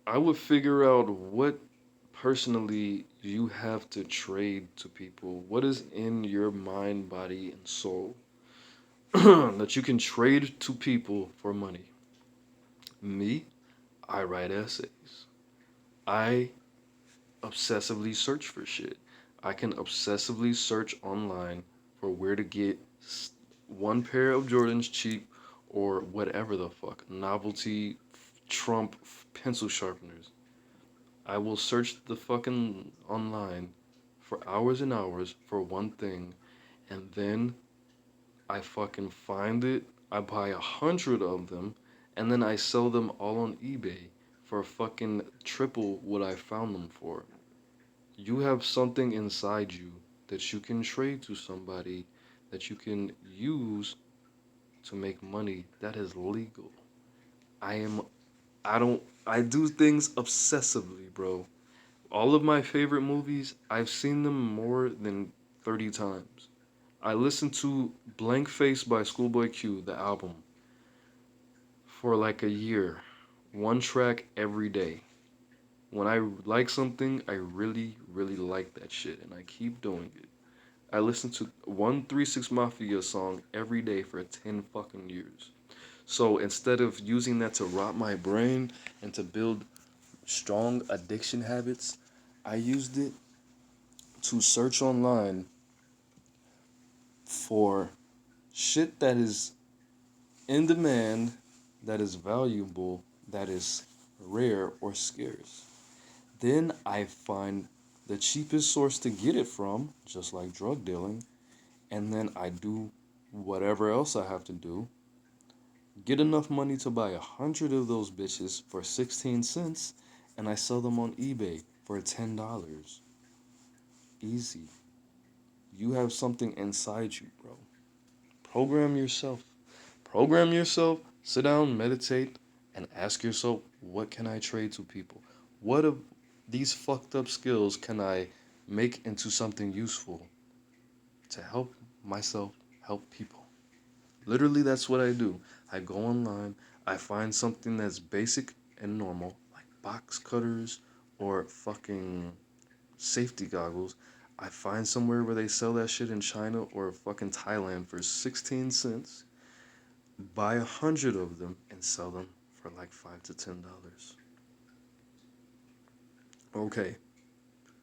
what personally you have to trade to people. What is in your mind, body, and soul that you can trade to people for money? Me, I write essays. I obsessively search for shit. I can obsessively search online for where to get one pair of Jordans cheap or whatever the fuck. Novelty, Trump, pencil sharpeners. I will search the fucking online for hours and hours for one thing, and then I fucking find it. I buy 100 of them, and then I sell them all on eBay for fucking triple what I found them for. You have something inside you that you can trade to somebody that you can use to make money that is legal. I am I do things obsessively, bro. All of my favorite movies, I've seen them more than 30 times. I listened to Blank Face by Schoolboy Q, the album, for like a year. One track every day. When I like something, I really, really like that shit, and I keep doing it. I listened to one 3 6 Mafia song every day for 10 fucking years. So instead of using that to rot my brain and to build strong addiction habits, I used it to search online for shit that is in demand, that is valuable, that is rare or scarce. Then I find the cheapest source to get it from, just like drug dealing, and then I do whatever else I have to do. Get enough money to buy 100 of those bitches for 16 cents, and I sell them on eBay for $10. Easy. You have something inside you, bro. Program yourself. Program yourself. Sit down, meditate, and ask yourself, what can I trade to people? What of these fucked up skills can I make into something useful to help myself help people? Literally, that's what I do. I go online, I find something that's basic and normal, like box cutters or fucking safety goggles. I find somewhere where they sell that shit in China or fucking Thailand for 16 cents, buy 100 of them, and sell them for like $5 to $10. Okay,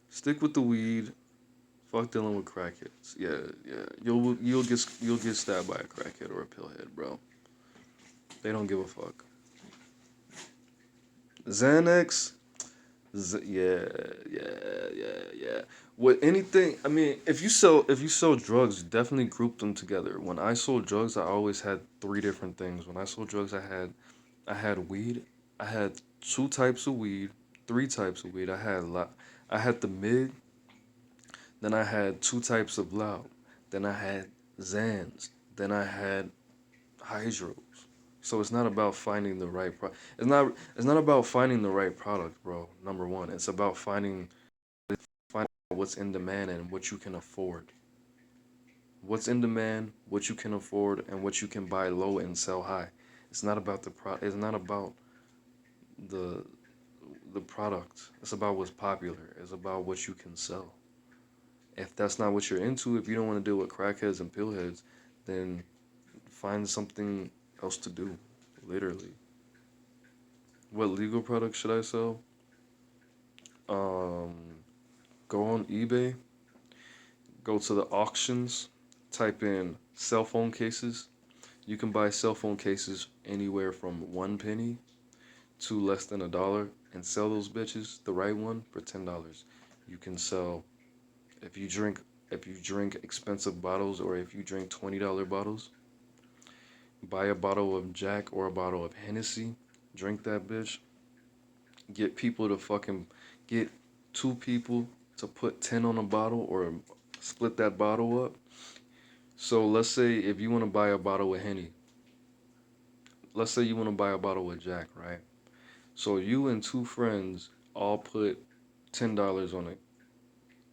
stick with the weed. Fuck dealing with crackheads. Yeah, yeah. You'll get stabbed by a crackhead or a pillhead, bro. They don't give a fuck. Xanax. Yeah, yeah. With anything, I mean, if you sell drugs, definitely group them together. When I sold drugs, I always had three different things. When I sold drugs, I had weed, I had two types of weed, three types of weed. I had the mid, then I had two types of loud, then I had Zans, then I had hydros. So it's not about finding the right it's not about finding the right product, bro. Number one, it's about finding what's in demand and what you can afford. What's in demand, what you can afford, and what you can buy low and sell high. It's not about it's not about the the product. It's about what's popular. It's about what you can sell. If that's not what you're into, if you don't want to deal with crackheads and pillheads, then find something else to do. Literally. What legal products should I sell? Um, Go on eBay, go to the auctions, type in cell phone cases. You can buy cell phone cases anywhere from 1 penny to less than $1 and sell those bitches, the right one, for $10. You can sell if you drink if you drink expensive bottles or if you drink $20 bottles, buy a bottle of Jack or a bottle of Hennessy, drink that bitch, get people to fucking get two people to put 10 on a bottle or split that bottle up. So let's say if you want to buy a bottle of Henny, let's say you want to buy a bottle of Jack, right? So you and two friends all put $10 on it.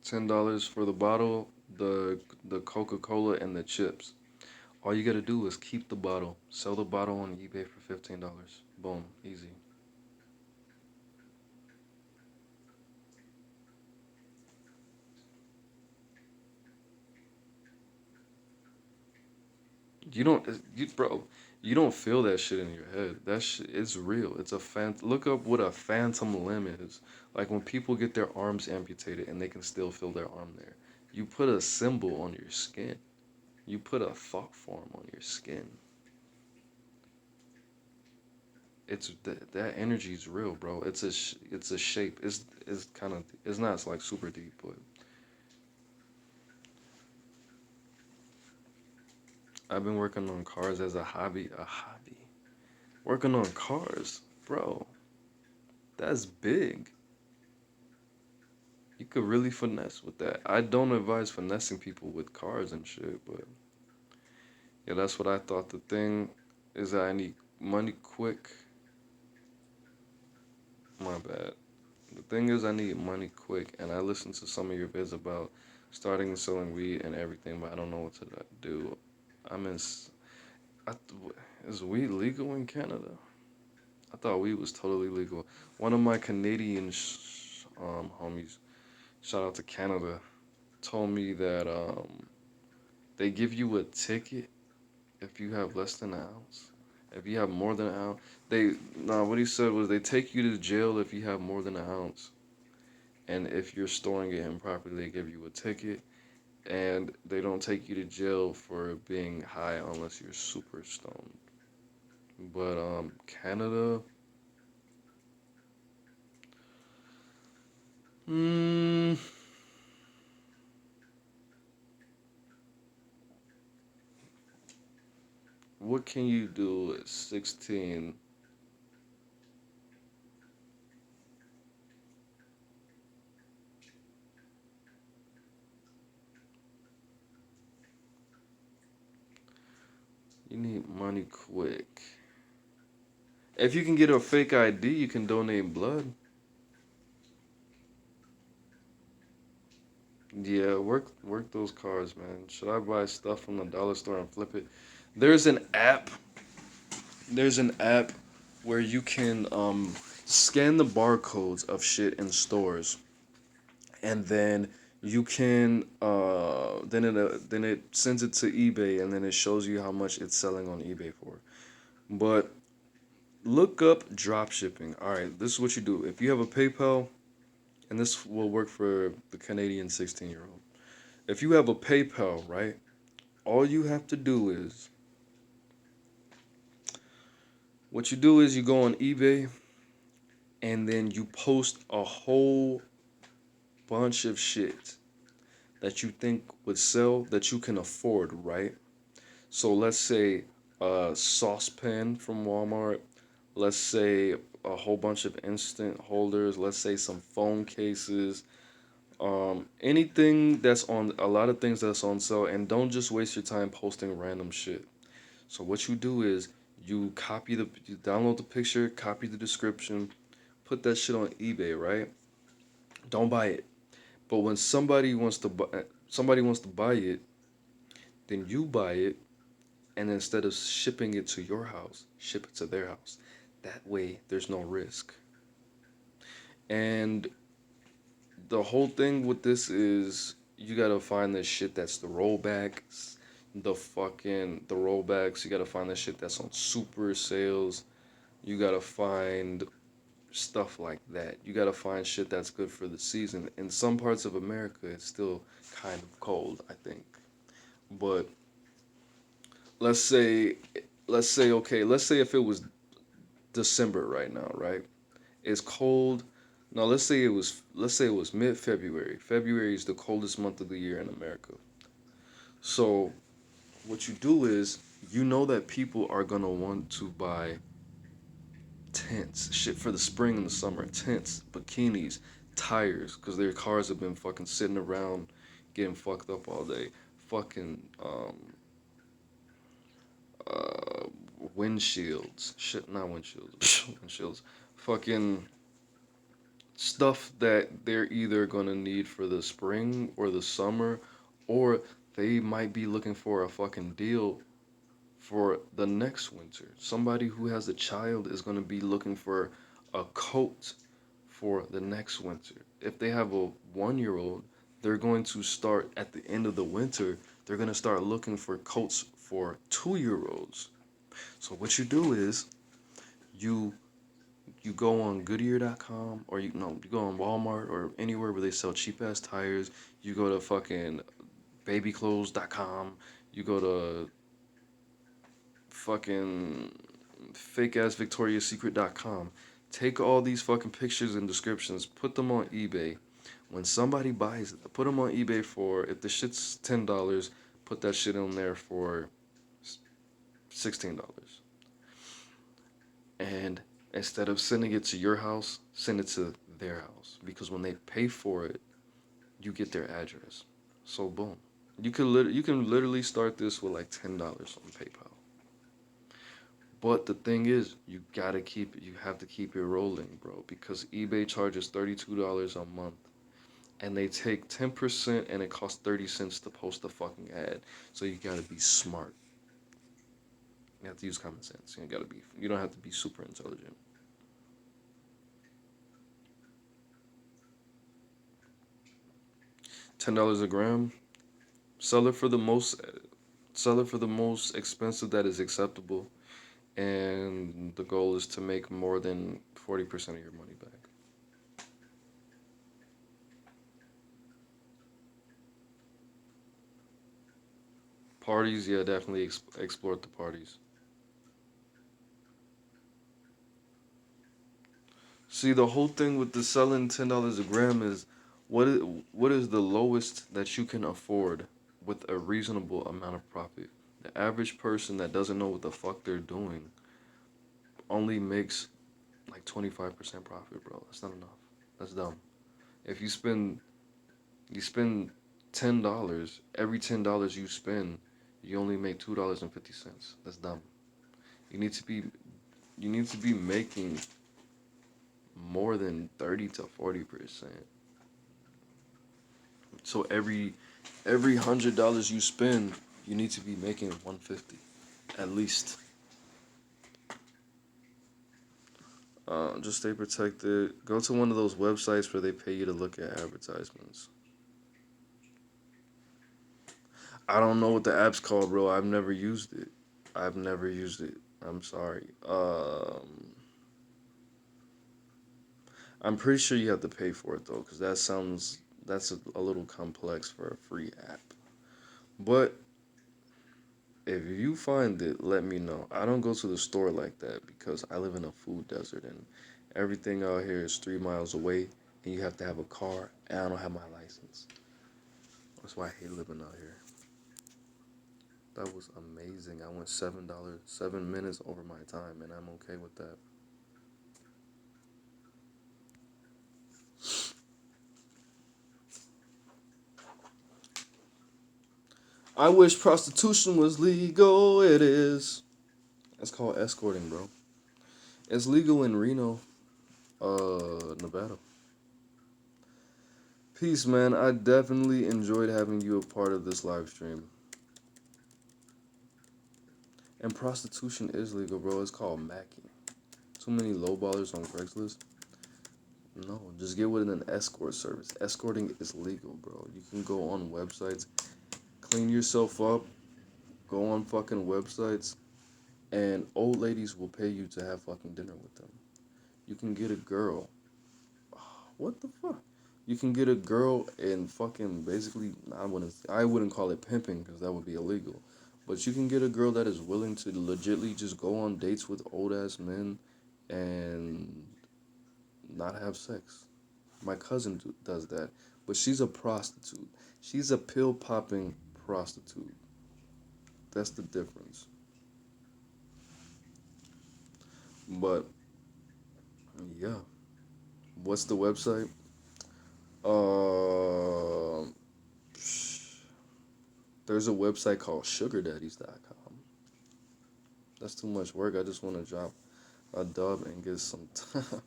$10 for the bottle, the Coca-Cola and the chips. All you gotta do is keep the bottle, sell the bottle on eBay for $15. Boom, easy. You don't, bro. You don't feel that shit in your head. That shit is real. It's a Look up what a phantom limb is. Like when people get their arms amputated and they can still feel their arm there. You put a symbol on your skin. You put a thought form on your skin. That energy is real, bro. It's a shape. It's kind of it's not like super deep, but I've been working on cars as a hobby. A hobby. Working on cars, bro. That's big. You could really finesse with that. I don't advise finessing people with cars and shit, but yeah, that's what I thought. The thing is that I need money quick. My bad. The thing is I need money quick, and I listened to some of your vids about starting and selling weed and everything, but I don't know what to do. I'm in. I, is weed legal in Canada? I thought weed was totally legal. One of my Canadian homies, shout out to Canada, told me that they give you a ticket if you have less than an ounce. If you have more than an ounce, what he said was they take you to jail if you have more than an ounce, and if you're storing it improperly, they give you a ticket, and they don't take you to jail for being high unless you're super stoned. But Canada, hmm, what can you do at 16? You need money quick. If you can get a fake ID, you can donate blood. Yeah, work those cards, man. Should I buy stuff from the dollar store and flip it? There's an app. There's an app where you can scan the barcodes of shit in stores, and then you can then it sends it to eBay, and then it shows you how much it's selling on eBay for. But look up drop shipping. All right, this is what you do. If you have a PayPal, and this will work for the Canadian 16-year-old. If you have a PayPal, right? All you have to do is what you do is you go on eBay, and then you post a whole bunch of shit that you think would sell that you can afford, right? So let's say a saucepan from Walmart. Let's say a whole bunch of instant holders. Let's say some phone cases. Anything that's on a lot of things that's on sale, and don't just waste your time posting random shit. So what you do is you download the picture, copy the description, put that shit on eBay, right? Don't buy it. But when somebody wants to buy it, then you buy it, and instead of shipping it to your house, ship it to their house. That way, there's no risk. And the whole thing with this is you gotta find the shit that's the rollbacks, the rollbacks. You gotta find the shit that's on super sales. You gotta find stuff like that. You gotta find shit that's good for the season. In some parts of America, it's still kind of cold, I think. But let's say, let's say if it was December right now, right? It's cold. No, let's say it was mid February. February is the coldest month of the year in America. So what you do is you know that people are gonna want to buy tents, shit for the spring and the summer, tents, bikinis, tires, because their cars have been fucking sitting around getting fucked up all day. Fucking uh, windshields, shit, not windshields, windshields, fucking stuff that they're either gonna need for the spring or the summer, or they might be looking for a fucking deal for the next winter. Somebody who has a child is gonna be looking for a coat for the next winter. If they have a 1 year old, they're going to start at the end of the winter, they're gonna start looking for coats for 2 year olds. So what you do is you you go on Goodyear.com, or you go on Walmart or anywhere where they sell cheap ass tires. You go to fucking babyclothes.com. You go to fucking fake ass victoriassecret.com. Take all these fucking pictures and descriptions, put them on eBay. When somebody buys it, put them on eBay for, if the shit's $10, put that shit on there for $16. And instead of sending it to your house, send it to their house. Because when they pay for it, you get their address. So boom. You can literally start this with like $10 on PayPal. But the thing is, you have to keep it rolling, bro, because eBay charges $32 a month, and they take 10%, and it costs 30 cents to post a fucking ad. So you gotta be smart. You have to use common sense. You don't have to be super intelligent. $10 a gram. Sell it for the most Sell it for the most expensive that is acceptable, and the goal is to make more than 40% of your money back. Parties, yeah, definitely explore the parties. See, the whole thing with the selling $10 a gram is what is the lowest that you can afford with a reasonable amount of profit. The average person that doesn't know what the fuck they're doing only makes like 25% profit, bro. That's not enough. That's dumb. If you spend $10, every $10 you spend, you only make $2.50. That's dumb. You need to be you need to be making more than 30 to 40%. So every $100 you spend, you need to be making 150 at least. Just stay protected. Go to one of those websites where they pay you to look at advertisements. I don't know what the app's called, bro. I've never used it. I've never used it. I'm sorry. I'm pretty sure you have to pay for it though, because that's a little complex for a free app. But if you find it, let me know. I don't go to the store like that because I live in a food desert, and Everything out here is 3 miles away, and you have to have a car, and I don't have my license. That's why I hate living out here. That was amazing. I went $7, 7 minutes over my time, and I'm okay with that. I wish prostitution was legal. It is. It's called escorting, bro. It's legal in Reno, Nevada. Peace, man. I definitely enjoyed having you a part of this live stream. And prostitution is legal, bro. It's called macking. Too many lowballers on Craigslist. No, just get with an escort service. Escorting is legal, bro. You can go on websites, clean yourself up, go on fucking websites, and old ladies will pay you to have fucking dinner with them. You can get a girl. What the fuck? You can get a girl and fucking basically, I wouldn't call it pimping because that would be illegal. But you can get a girl that is willing to legitly just go on dates with old ass men and not have sex. My cousin does that, but she's a prostitute. She's a pill popping prostitute. That's the difference. But yeah, what's the website? Uh, there's a website called SugarDaddies.com. That's too much work. I just want to drop a dub and get some time.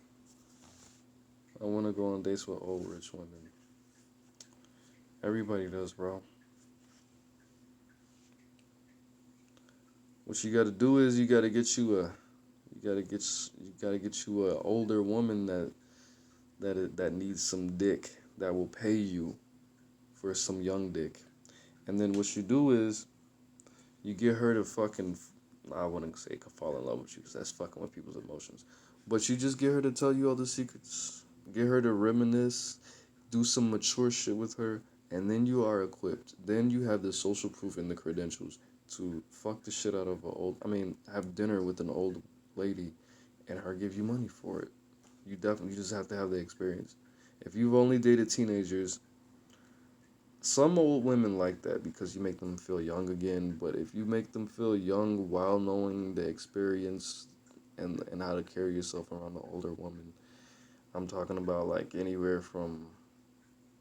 I want to go on dates with old rich women. Everybody does, bro. What you got to do is you gotta get you a older woman that needs some dick that will pay you for some young dick. And then what you do is you get her to fucking, I wouldn't say fall in love with you because that's fucking with people's emotions. But you just get her to tell you all the secrets. Get her to reminisce, do some mature shit with her, and then you are equipped. Then you have the social proof and the credentials to fuck the shit out of have dinner with an old lady and her give you money for it. You just have to have the experience. If you've only dated teenagers, some old women like that because you make them feel young again. But if you make them feel young while knowing the experience and how to carry yourself around the older woman, I'm talking about like anywhere from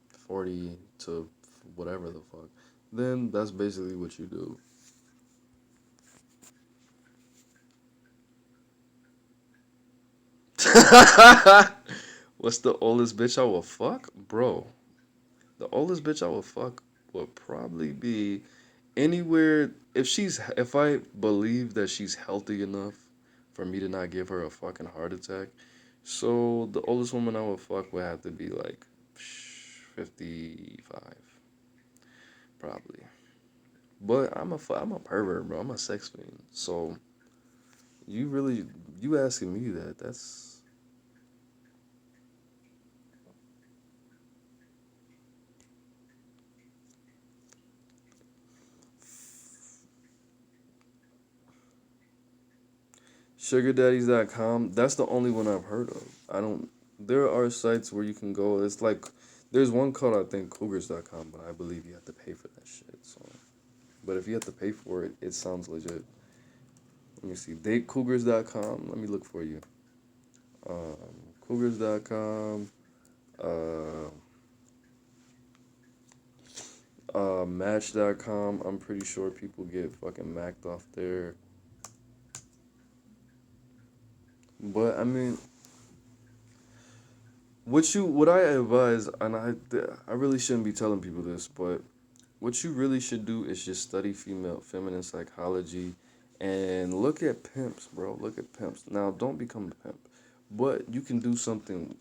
40 to whatever the fuck, then that's basically what you do. What's the oldest bitch I will fuck? Bro, the oldest bitch I will fuck would probably be anywhere if I believe that she's healthy enough for me to not give her a fucking heart attack. So the oldest woman I would fuck would have to be like 55, probably. But I'm a pervert, bro. I'm a sex fiend. So you really you asking me that? That's sugardaddies.com. That's the only one I've heard of. I don't. There are sites where you can go. It's like there's one called I think cougars.com, but I believe you have to pay for that shit. So, but if you have to pay for it, it sounds legit. Let me see. Datecougars.com. Let me look for you. Um, cougars.com. Uh, Match.com. I'm pretty sure people get fucking macked off there. But I mean, what I advise, and I really shouldn't be telling people this, but what you really should do is just study feminine psychology, and look at pimps, bro. Look at pimps. Now, don't become a pimp, but you can do something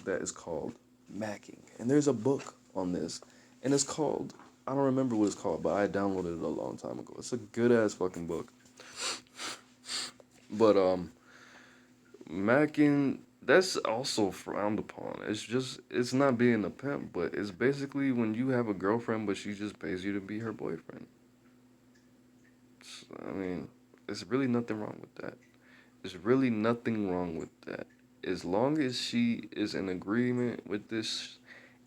that is called macking, and there's a book on this, and it's called, I don't remember what it's called, but I downloaded it a long time ago. It's a good ass fucking book. But macking, that's also frowned upon. It's not being a pimp, but it's basically when you have a girlfriend, but she just pays you to be her boyfriend. I mean, there's really nothing wrong with that. There's really nothing wrong with that. as long as she is in agreement with this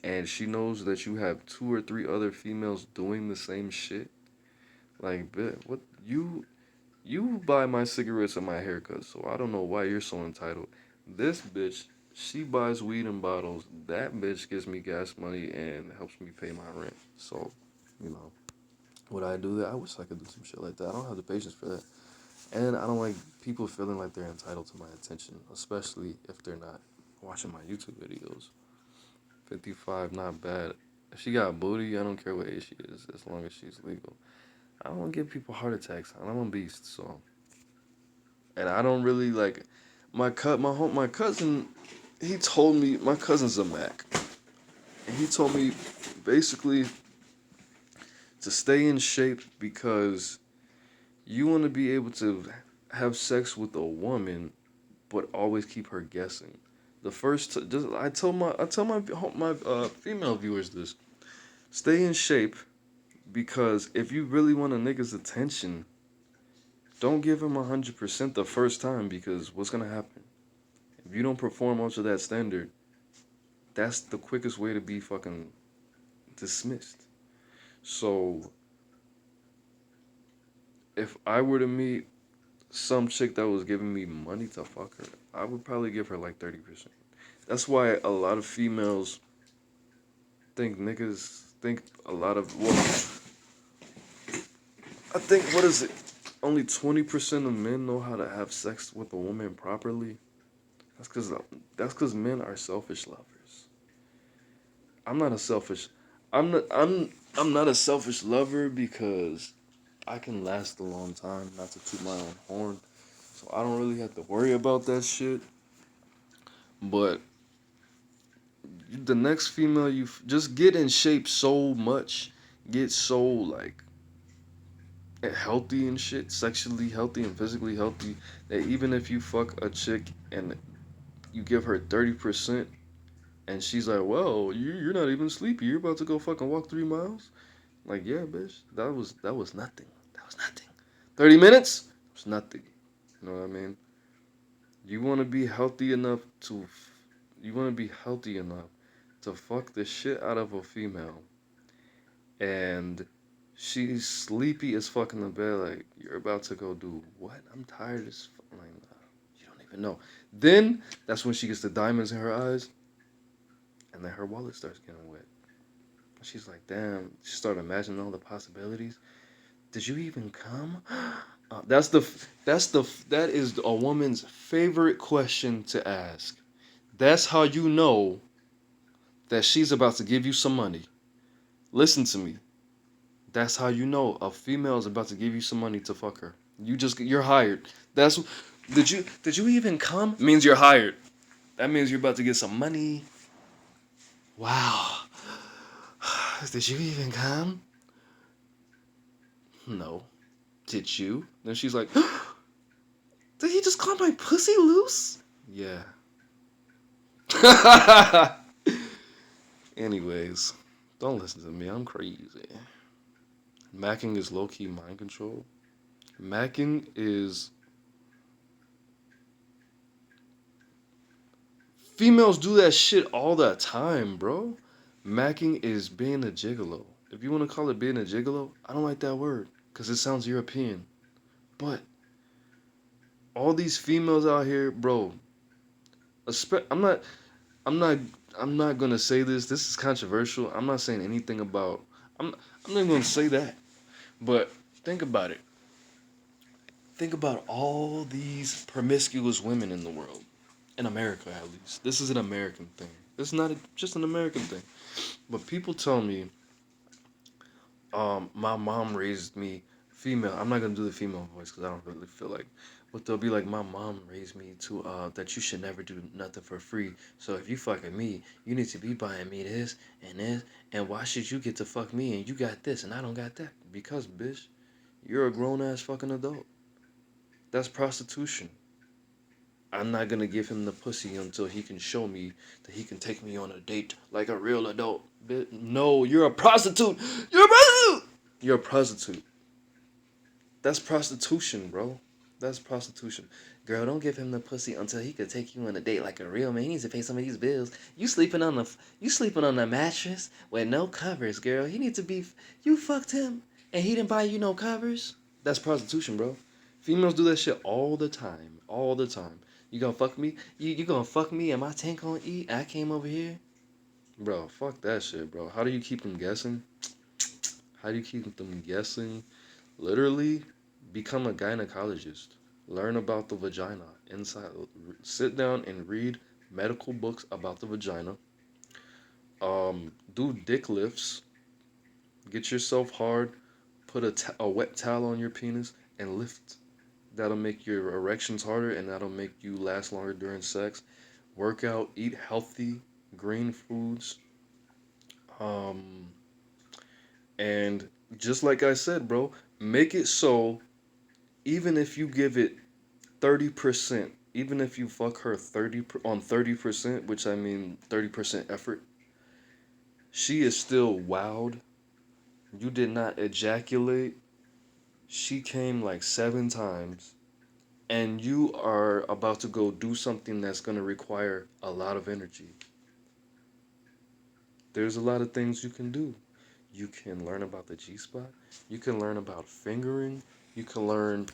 and she knows that you have 2 or 3 other females doing the same shit, like, bitch, what you buy my cigarettes and my haircut, so I don't know why you're so entitled. This bitch, she buys weed and bottles. That bitch gives me gas money and helps me pay my rent. So, you know, would I do that? I wish I could do some shit like that. I don't have the patience for that. And I don't like people feeling like they're entitled to my attention, especially if they're not watching my YouTube videos. 55, not bad. If she got booty, I don't care what age she is, as long as she's legal. I don't give people heart attacks. I'm a beast, so. And I don't really like my cousin. He told me my cousin's a Mac, and he told me basically to stay in shape because you want to be able to have sex with a woman, but always keep her guessing. The first, just I tell my female viewers this: stay in shape because if you really want a nigga's attention, don't give him 100% the first time because what's gonna happen? If you don't perform up to that standard, that's the quickest way to be fucking dismissed. So if I were to meet some chick that was giving me money to fuck her, I would probably give her like 30%. That's why a lot of females think a lot of, well, I think, what is it? Only 20% of men know how to have sex with a woman properly. That's because men are selfish lovers. I'm not a selfish. I'm not a selfish lover because I can last a long time, not to toot my own horn. So I don't really have to worry about that shit. But the next female just get in shape so much, get so like healthy and shit, sexually healthy and physically healthy, that even if you fuck a chick and you give her 30% and she's like, well, you're not even sleepy, you're about to go fucking walk 3 miles. Like, yeah, bitch, that was nothing. That was nothing. 30 minutes was nothing. You know what I mean? You want to be healthy enough to, you want to be healthy enough to fuck the shit out of a female, and she's sleepy as fuck in the bed. Like, you're about to go do what? I'm tired as fuck. Like, nah, you don't even know. Then that's when she gets the diamonds in her eyes, and then her wallet starts getting wet. She's like, damn. She started imagining all the possibilities. Did you even come? That is a woman's favorite question to ask. That's how you know that she's about to give you some money. Listen to me. That's how you know a female is about to give you some money to fuck her. You're hired. Did you even come? Means you're hired. That means you're about to get some money. Wow. Did you even come? No. Did you? Then she's like, did he just call my pussy loose? Yeah. Anyways, don't listen to me. I'm crazy. Macking is low-key mind control. Macking is... Females do that shit all the time, bro. Macking is being a gigolo. If you want to call it being a gigolo, I don't like that word because it sounds European. But all these females out here, bro. I'm not. I'm not. I'm not gonna say this. This is controversial. I'm not saying anything about. I'm. I'm not gonna say that. But think about it. Think about all these promiscuous women in the world. In America, at least. This is an American thing. This is not just an American thing. But people tell me, my mom raised me female. I'm not gonna do the female voice because I don't really feel like. But they'll be like, my mom raised me to that you should never do nothing for free. So if you fucking me, you need to be buying me this and this. And why should you get to fuck me and you got this and I don't got that? Because, bitch, you're a grown ass fucking adult. That's prostitution. I'm not gonna give him the pussy until he can show me that he can take me on a date like a real adult. No, you're a prostitute. You're a prostitute. You're a prostitute. That's prostitution, bro. That's prostitution. Girl, don't give him the pussy until he could take you on a date like a real man. He needs to pay some of these bills. You sleeping on the mattress with no covers, girl. He needs to be. You fucked him and he didn't buy you no covers. That's prostitution, bro. Females do that shit all the time, all the time. You gonna fuck me? You gonna fuck me and my tank gonna eat? I came over here, bro. Fuck that shit, bro. How do you keep them guessing? How do you keep them guessing? Literally, become a gynecologist. Learn about the vagina inside. Sit down and read medical books about the vagina. Do dick lifts. Get yourself hard. Put a wet towel on your penis and lift. That'll make your erections harder and that'll make you last longer during sex. Work out. Eat healthy, green foods. Um, and just like I said, bro, make it so even if you give it 30%, even if you fuck her 30%, which I mean 30% effort, she is still wowed. You did not ejaculate. She came like 7 times, and you are about to go do something that's going to require a lot of energy. There's a lot of things you can do. You can learn about the G spot. You can learn about fingering. You can learn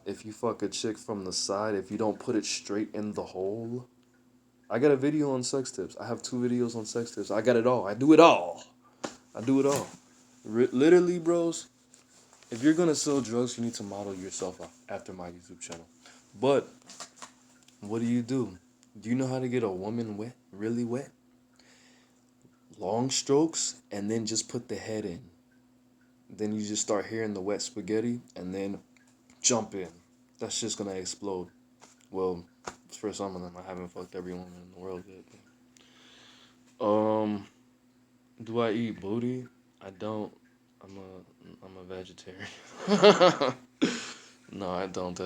if you fuck a chick from the side, if you don't put it straight in the hole. I got a video on sex tips. I have 2 videos on sex tips. I got it all. I do it all. I do it all. Literally, bros, if you're going to sell drugs, you need to model yourself after my YouTube channel. But what do? Do you know how to get a woman wet, really wet? Long strokes, and then just put the head in. Then you just start hearing the wet spaghetti, and then jump in. That's just going to explode. Well, for some of them, I haven't fucked every woman in the world yet. Um, do I eat booty? I don't. I'm a vegetarian. No, I don't.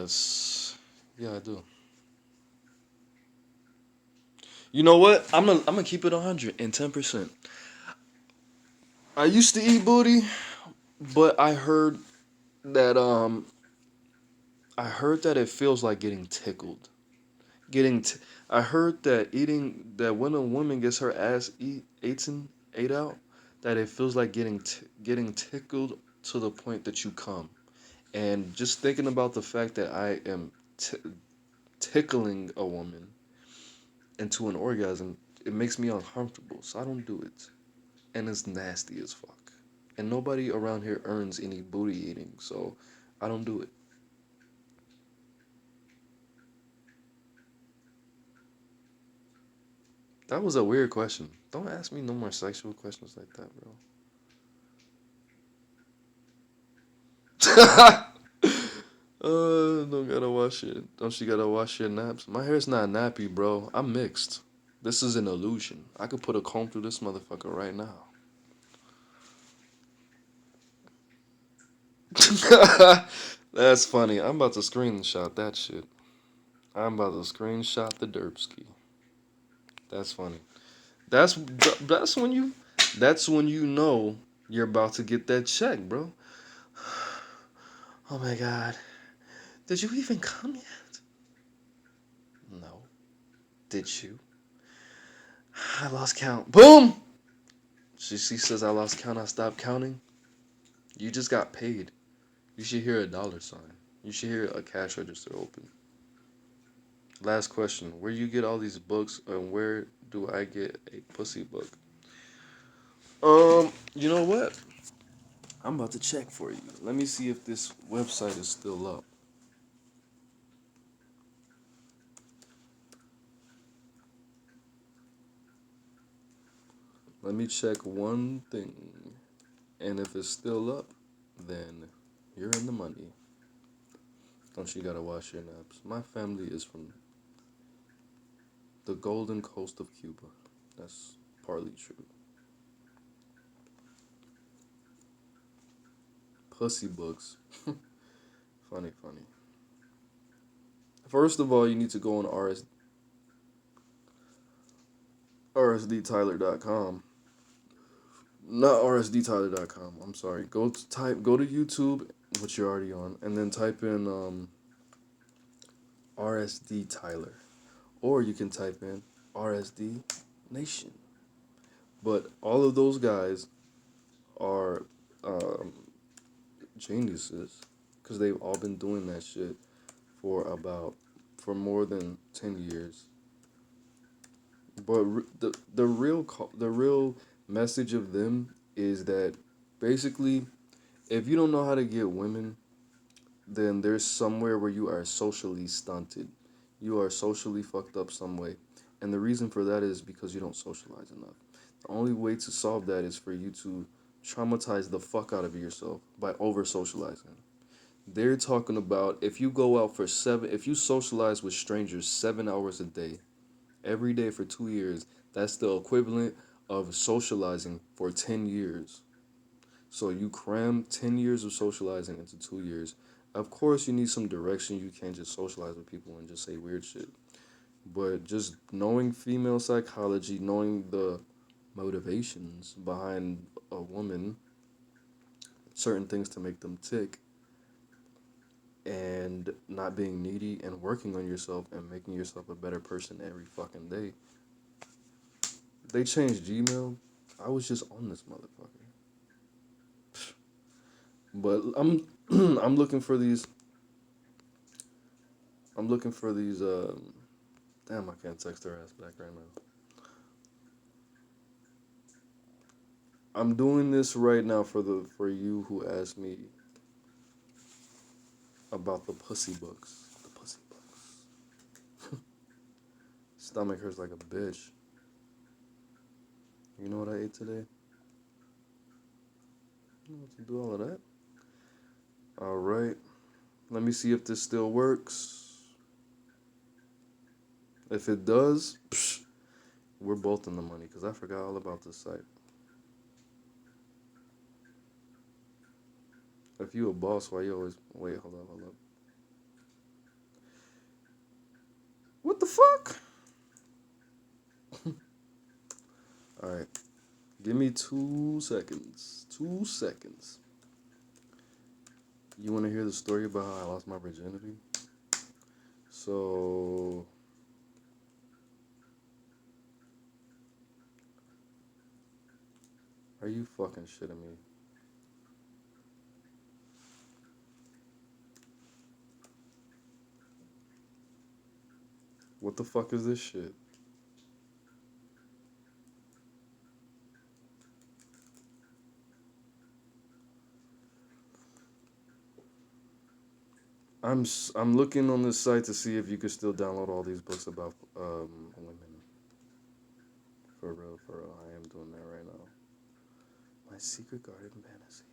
Yeah, I do. You know what? I'm gonna keep it 110%. I used to eat booty, but that um I heard that it feels like getting tickled. Getting t- I heard that eating that when a woman gets her ass ate out, that it feels like getting tickled to the point that you come. And just thinking about the fact that I am tickling a woman into an orgasm, it makes me uncomfortable. So I don't do it. And it's nasty as fuck. And nobody around here earns any booty eating, so I don't do it. That was a weird question. Don't ask me no more sexual questions like that, bro. Don't gotta wash it. Don't you gotta wash your naps? My hair's not nappy, bro. I'm mixed. This is an illusion. I could put a comb through this motherfucker right now. That's funny. I'm about to screenshot that shit. I'm about to screenshot the derpski. That's funny. That's that's when you that's when you know you're about to get that check, bro. Oh my god. Did you even come yet? No. Did you? I lost count. Boom! She says I lost count. I stopped counting. You just got paid. You should hear a dollar sign. You should hear a cash register open. Last question. Where you get all these books and where do I get a pussy book? You know what? I'm about to check for you. Let me see if this website is still up. Let me check one thing. And if it's still up, then you're in the money. Don't you gotta wash your naps? My family is from the Golden Coast of Cuba. That's partly true. Pussy books. Funny, funny. First of all, you need to go on rsdtyler.com. Not rsdtyler.com. I'm sorry. Go to YouTube, which you're already on, and then type in RSD Tyler, or you can type in RSD Nation. But all of those guys are um, geniuses because they've all been doing that shit for more than 10 years. But the real message of them is that basically, if you don't know how to get women, then there's somewhere where you are socially stunted. You are socially fucked up some way. And the reason for that is because you don't socialize enough. The only way to solve that is for you to traumatize the fuck out of yourself by over socializing. They're talking about if you socialize with strangers 7 hours a day, every day for 2 years, that's the equivalent of socializing for 10 years. So you cram 10 years of socializing into 2 years. Of course, you need some direction. You can't just socialize with people and just say weird shit. But just knowing female psychology, knowing the motivations behind a woman, certain things to make them tick, and not being needy and working on yourself and making yourself a better person every fucking day. They changed Gmail. I was just on this motherfucker. But I'm looking for these. I'm looking for these. Damn, I can't text her ass back right now. I'm doing this right now for you who asked me about the pussy books. The pussy books. Stomach hurts like a bitch. You know what I ate today? You know what to do all of that. All right. Let me see if this still works. If it does, we're both in the money because I forgot all about this site. If you a boss, why you always wait? Hold up. What the fuck? All right, give me 2 seconds. 2 seconds. You want to hear the story about how I lost my virginity? So, are you fucking shitting me? What the fuck is this shit? I'm looking on this site to see if you can still download all these books about women. For real, I am doing that right now. My Secret Garden Fantasy.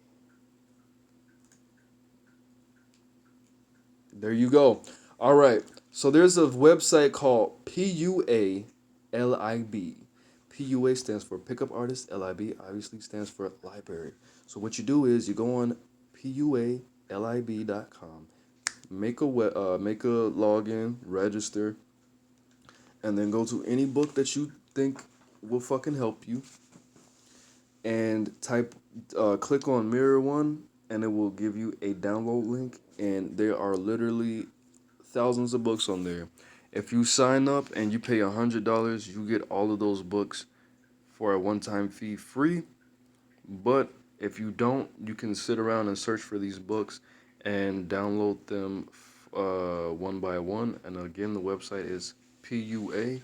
There you go. All right. So there's a website called PUA LIB. PUA stands for Pickup Artist. LIB obviously stands for Library. So what you do is you go on PUALIB.com, make a login, register, and then go to any book that you think will fucking help you, and click on Mirror One, and it will give you a download link. And there are literally thousands of books on there. If you sign up and you pay $100, you get all of those books for a one-time fee free. But if you don't, you can sit around and search for these books and download them one by one. And again, the website is PUALIB.com.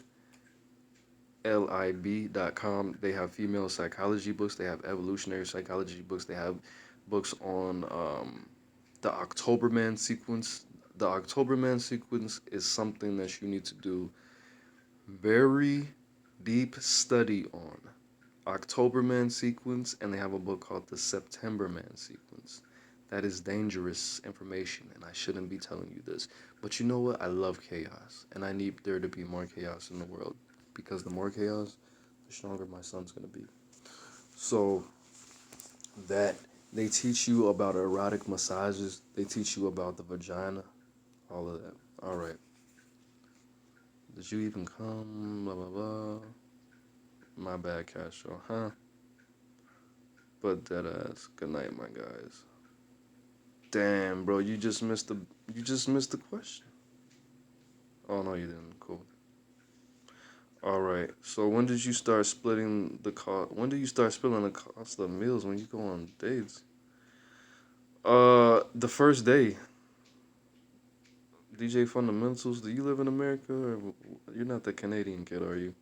They have female psychology books. They have evolutionary psychology books. They have books on the Octoberman sequence. The Octoberman sequence is something that you need to do very deep study on. Octoberman sequence, and they have a book called the Septemberman sequence. That is dangerous information, and I shouldn't be telling you this. But you know what? I love chaos, and I need there to be more chaos in the world, because the more chaos, the stronger my son's gonna be. So that they teach you about erotic massages, they teach you about the vagina, all of that. All right. Did you even come? Blah blah blah. My bad, Cashapp, huh? But that ass. Good night, my guys. Damn, bro, you just missed the question. Oh no, you didn't. Cool. All right. So when did you start splitting the cost? When did you start splitting the cost of meals when you go on dates? The first day. DJ Fundamentals. Do you live in America, or you're not the Canadian kid, are you?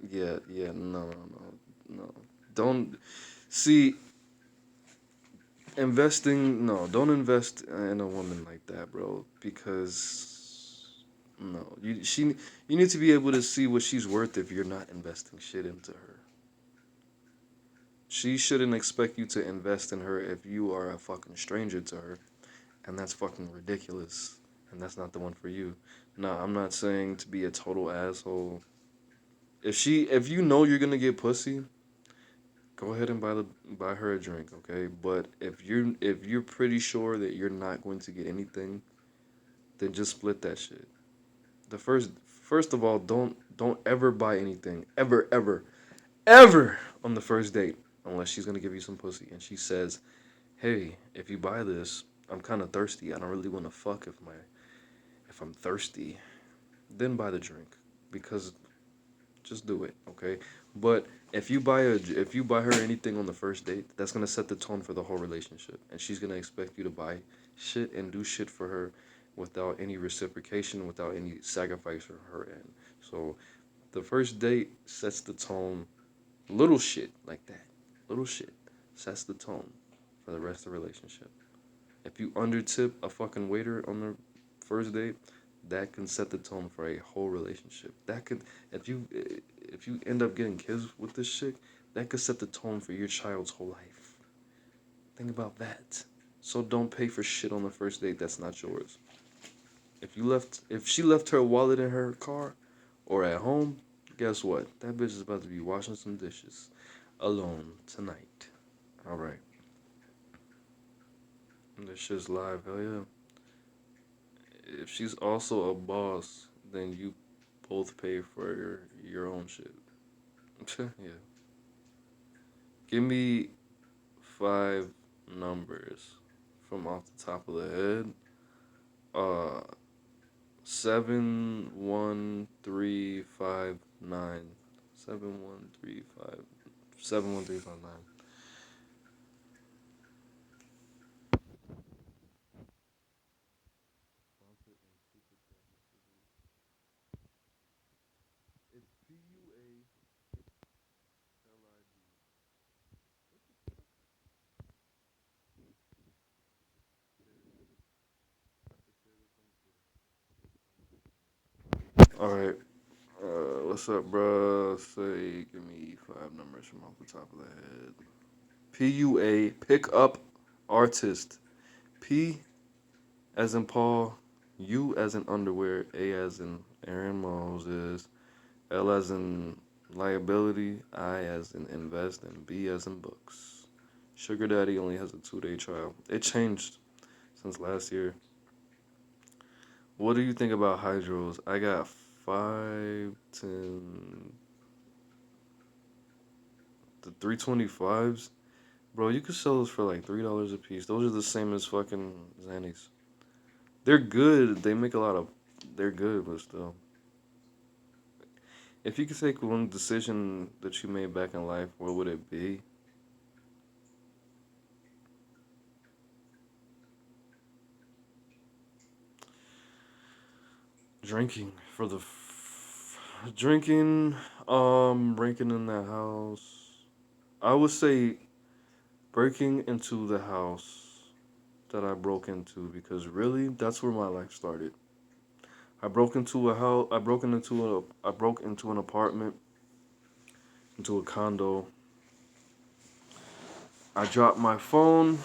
Yeah, yeah. No, no, no, no. Don't see investing. No, don't invest in a woman like that, bro. Because no, you need to be able to see what she's worth if you're not investing shit into her. She shouldn't expect you to invest in her if you are a fucking stranger to her, and that's fucking ridiculous. And that's not the one for you. No, I'm not saying to be a total asshole. If you know you're gonna get pussy, go ahead and buy her a drink, okay? But if you're pretty sure that you're not going to get anything, then just split that shit. The first of all, don't ever buy anything ever on the first date unless she's gonna give you some pussy and she says, "Hey, if you buy this, I'm kind of thirsty. I don't really want to fuck if I'm thirsty." Then buy the drink because just do it, okay? But if you buy her anything on the first date, that's gonna set the tone for the whole relationship, and she's gonna expect you to buy shit and do shit for her without any reciprocation, without any sacrifice from her end. So the first date sets the tone. Little shit like that, little shit sets the tone for the rest of the relationship. If you undertip a fucking waiter on the first date, that can set the tone for a whole relationship. That could if you end up getting kids with this shit, that could set the tone for your child's whole life. Think about that. So don't pay for shit on the first date that's not yours. If she left her wallet in her car or at home, guess what? That bitch is about to be washing some dishes alone tonight. All right. This shit's live. Hell yeah. If she's also a boss, then you both pay for your own shit. Yeah. Give me five numbers from off the top of the head. Uh, 71359. 71359. 71359. It's PUA. All right. What's up, bro? Say, give me five numbers from off the top of the head. PUA, pick up artist. P as in Paul, U as in underwear, A as in Aaron Moses, L as in liability, I as in invest, and B as in books. Sugar Daddy only has a 2 day trial. It changed since last year. What do you think about hydros? I got 5, 10, the 325s. Bro, you could sell those for like $3 a piece. Those are the same as fucking Xannies. They're good. They make a lot of. They're good, but still. If you could take one decision that you made back in life, what would it be? Drinking for the drinking. Breaking in the house. I would say breaking into the house that I broke into because really that's where my life started. I broke into a house. I broke into an apartment, into a condo. I dropped my phone.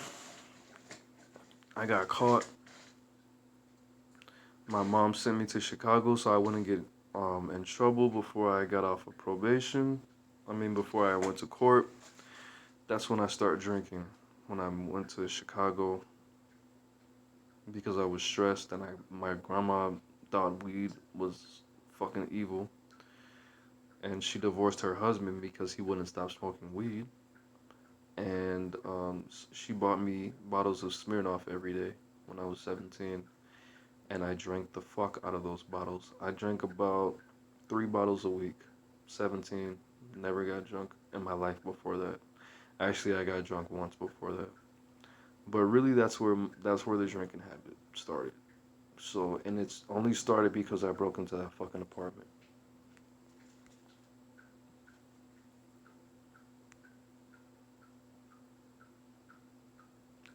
I got caught. My mom sent me to Chicago so I wouldn't get in trouble before I got off of probation. I mean, before I went to court. That's when I started drinking. When I went to Chicago because I was stressed and my grandma thought weed was fucking evil, and she divorced her husband because he wouldn't stop smoking weed. And she bought me bottles of Smirnoff every day when I was 17. and I drank the fuck out of those bottles. I drank about 3 bottles a week. 17. Never got drunk in my life before that. Actually, I got drunk once before that. But really, that's where the drinking habit started. So, and it's only started because I broke into that fucking apartment.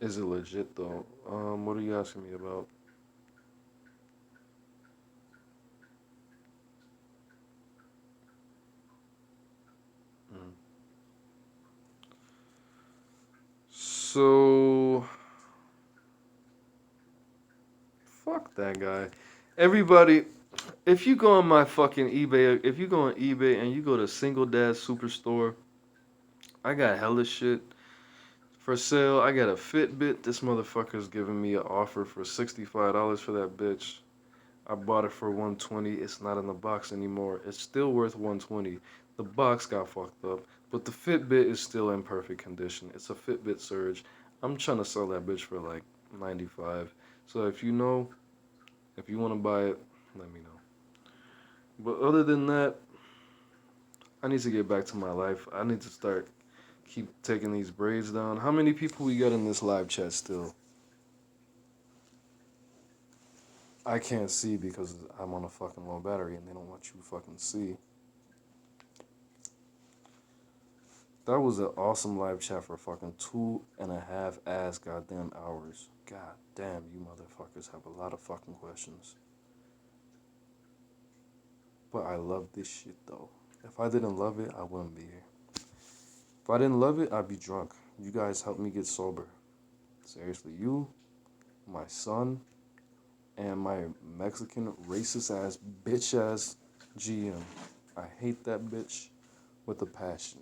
Is it legit though? What are you asking me about? Mm. So, fuck that guy. Everybody, if you go on my fucking eBay, if you go on eBay and you go to Single Dad Superstore, I got hella shit for sale. I got a Fitbit. This motherfucker's giving me an offer for $65 for that bitch. I bought it for 120. It's not in the box anymore. It's still worth 120. The box got fucked up, but the Fitbit is still in perfect condition. It's a Fitbit Surge. I'm trying to sell that bitch for like 95. So if you know, if you want to buy it, let me know. But other than that, I need to get back to my life. I need to start keep taking these braids down. How many people we got in this live chat still? I can't see because I'm on a fucking low battery and they don't want you to fucking see. That was an awesome live chat for fucking 2.5 ass goddamn hours. God damn, you motherfuckers have a lot of fucking questions. But I love this shit though. If I didn't love it, I wouldn't be here. If I didn't love it, I'd be drunk. You guys helped me get sober. Seriously, you, my son, and my Mexican racist ass bitch ass GM. I hate that bitch with a passion.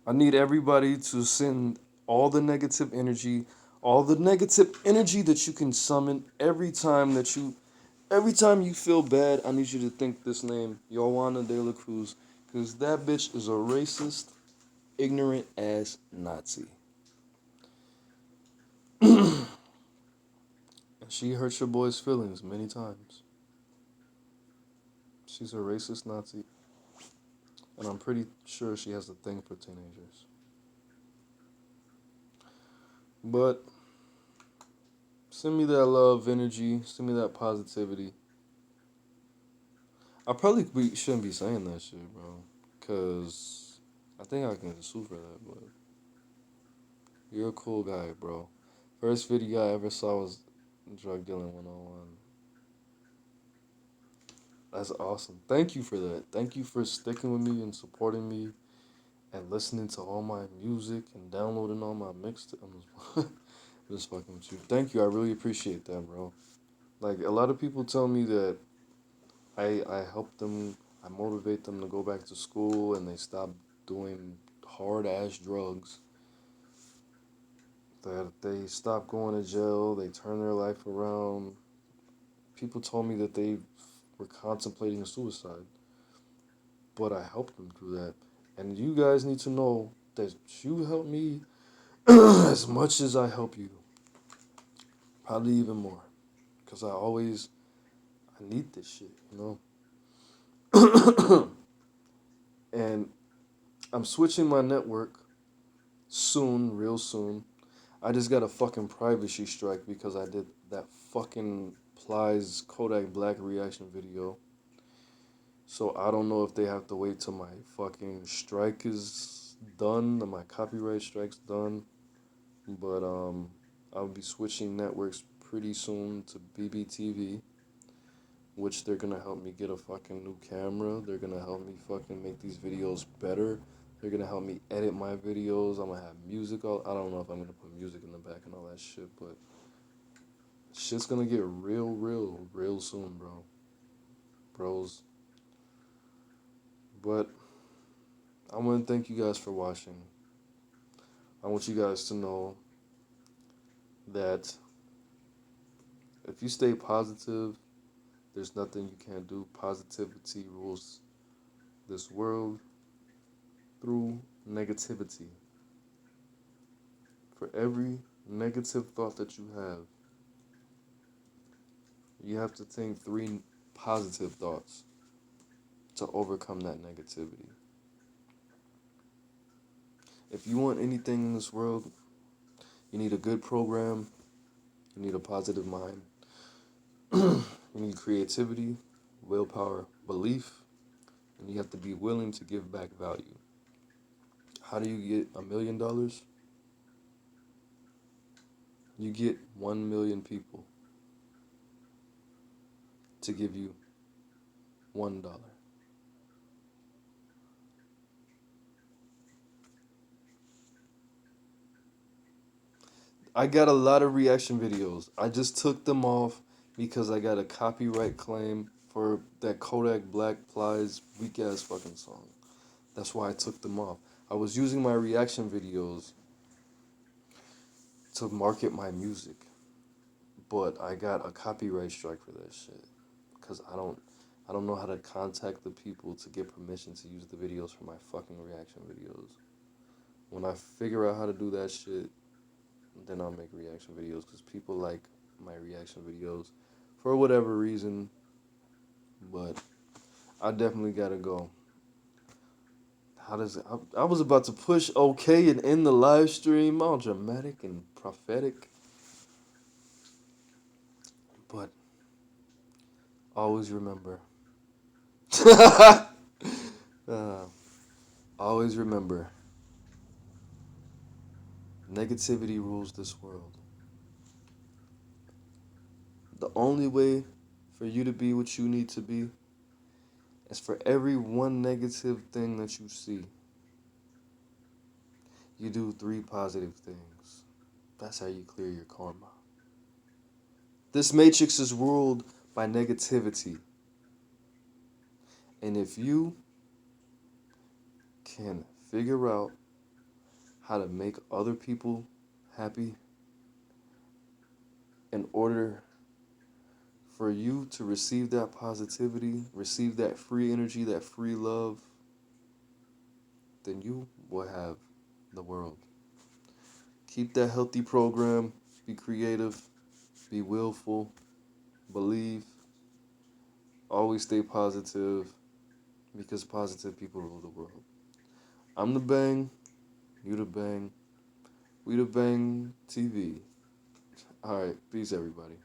I need everybody to send all the negative energy that you can summon every time you feel bad. I need you to think this name, Joanna De La Cruz, because that bitch is a racist, ignorant ass Nazi. And she hurts your boy's feelings many times. She's a racist Nazi, and I'm pretty sure she has a thing for teenagers. But send me that love energy, send me that positivity. Shouldn't be saying that shit, bro. Cause I think I can sue for that, but you're a cool guy, bro. First video I ever saw was Drug Dealing 101. That's awesome. Thank you for that. Thank you for sticking with me and supporting me and listening to all my music and downloading all my mixtapes. I'm just fucking with you. Thank you. I really appreciate that, bro. Like, a lot of people tell me that I help them, I motivate them to go back to school and they stop doing hard ass drugs. That they stop going to jail, they turn their life around. People told me that they were contemplating suicide, but I helped them do that. And you guys need to know that you help me as much as I help you. Probably even more. Because I need this shit, you know? And I'm switching my network soon, real soon. I just got a fucking privacy strike because I did that fucking Plies Kodak Black reaction video. So I don't know if they have to wait till my fucking strike is done, or my copyright strike's done. But I'll be switching networks pretty soon to BBTV, which they're gonna help me get a fucking new camera. They're gonna help me fucking make these videos better. They're gonna help me edit my videos. I'm gonna have music all. I don't know if I'm gonna put music in the back and all that shit, but shit's gonna get real soon, bro. Bros. But I want to thank you guys for watching. I want you guys to know that if you stay positive, there's nothing you can't do. Positivity rules this world through negativity. For every negative thought that you have, You have to think 3 positive thoughts to overcome that negativity. If you want anything in this world, you need a good program, you need a positive mind, you need creativity, willpower, belief, and you have to be willing to give back value. How do you get $1 million? You get 1 million people to give you $1. I got a lot of reaction videos. I just took them off because I got a copyright claim for that Kodak Black Plies weak ass fucking song. That's why I took them off. I was using my reaction videos to market my music, but I got a copyright strike for that shit because I don't know how to contact the people to get permission to use the videos for my fucking reaction videos. When I figure out how to do that shit, then I'll make reaction videos because people like my reaction videos for whatever reason. But I definitely gotta go. How does it? I was about to push OK and end the live stream, all dramatic and prophetic. But always remember. uh, always remember. Negativity rules this world. The only way for you to be what you need to be is for every one negative thing that you see, you do 3 positive things. That's how you clear your karma. This matrix is ruled by negativity. And if you can figure out how to make other people happy in order for you to receive that positivity, receive that free energy, that free love, then you will have the world. Keep that healthy program, be creative, be willful, believe, always stay positive because positive people rule the world. I'm the Bang, you the Bang, we the Bang TV. Alright, peace everybody.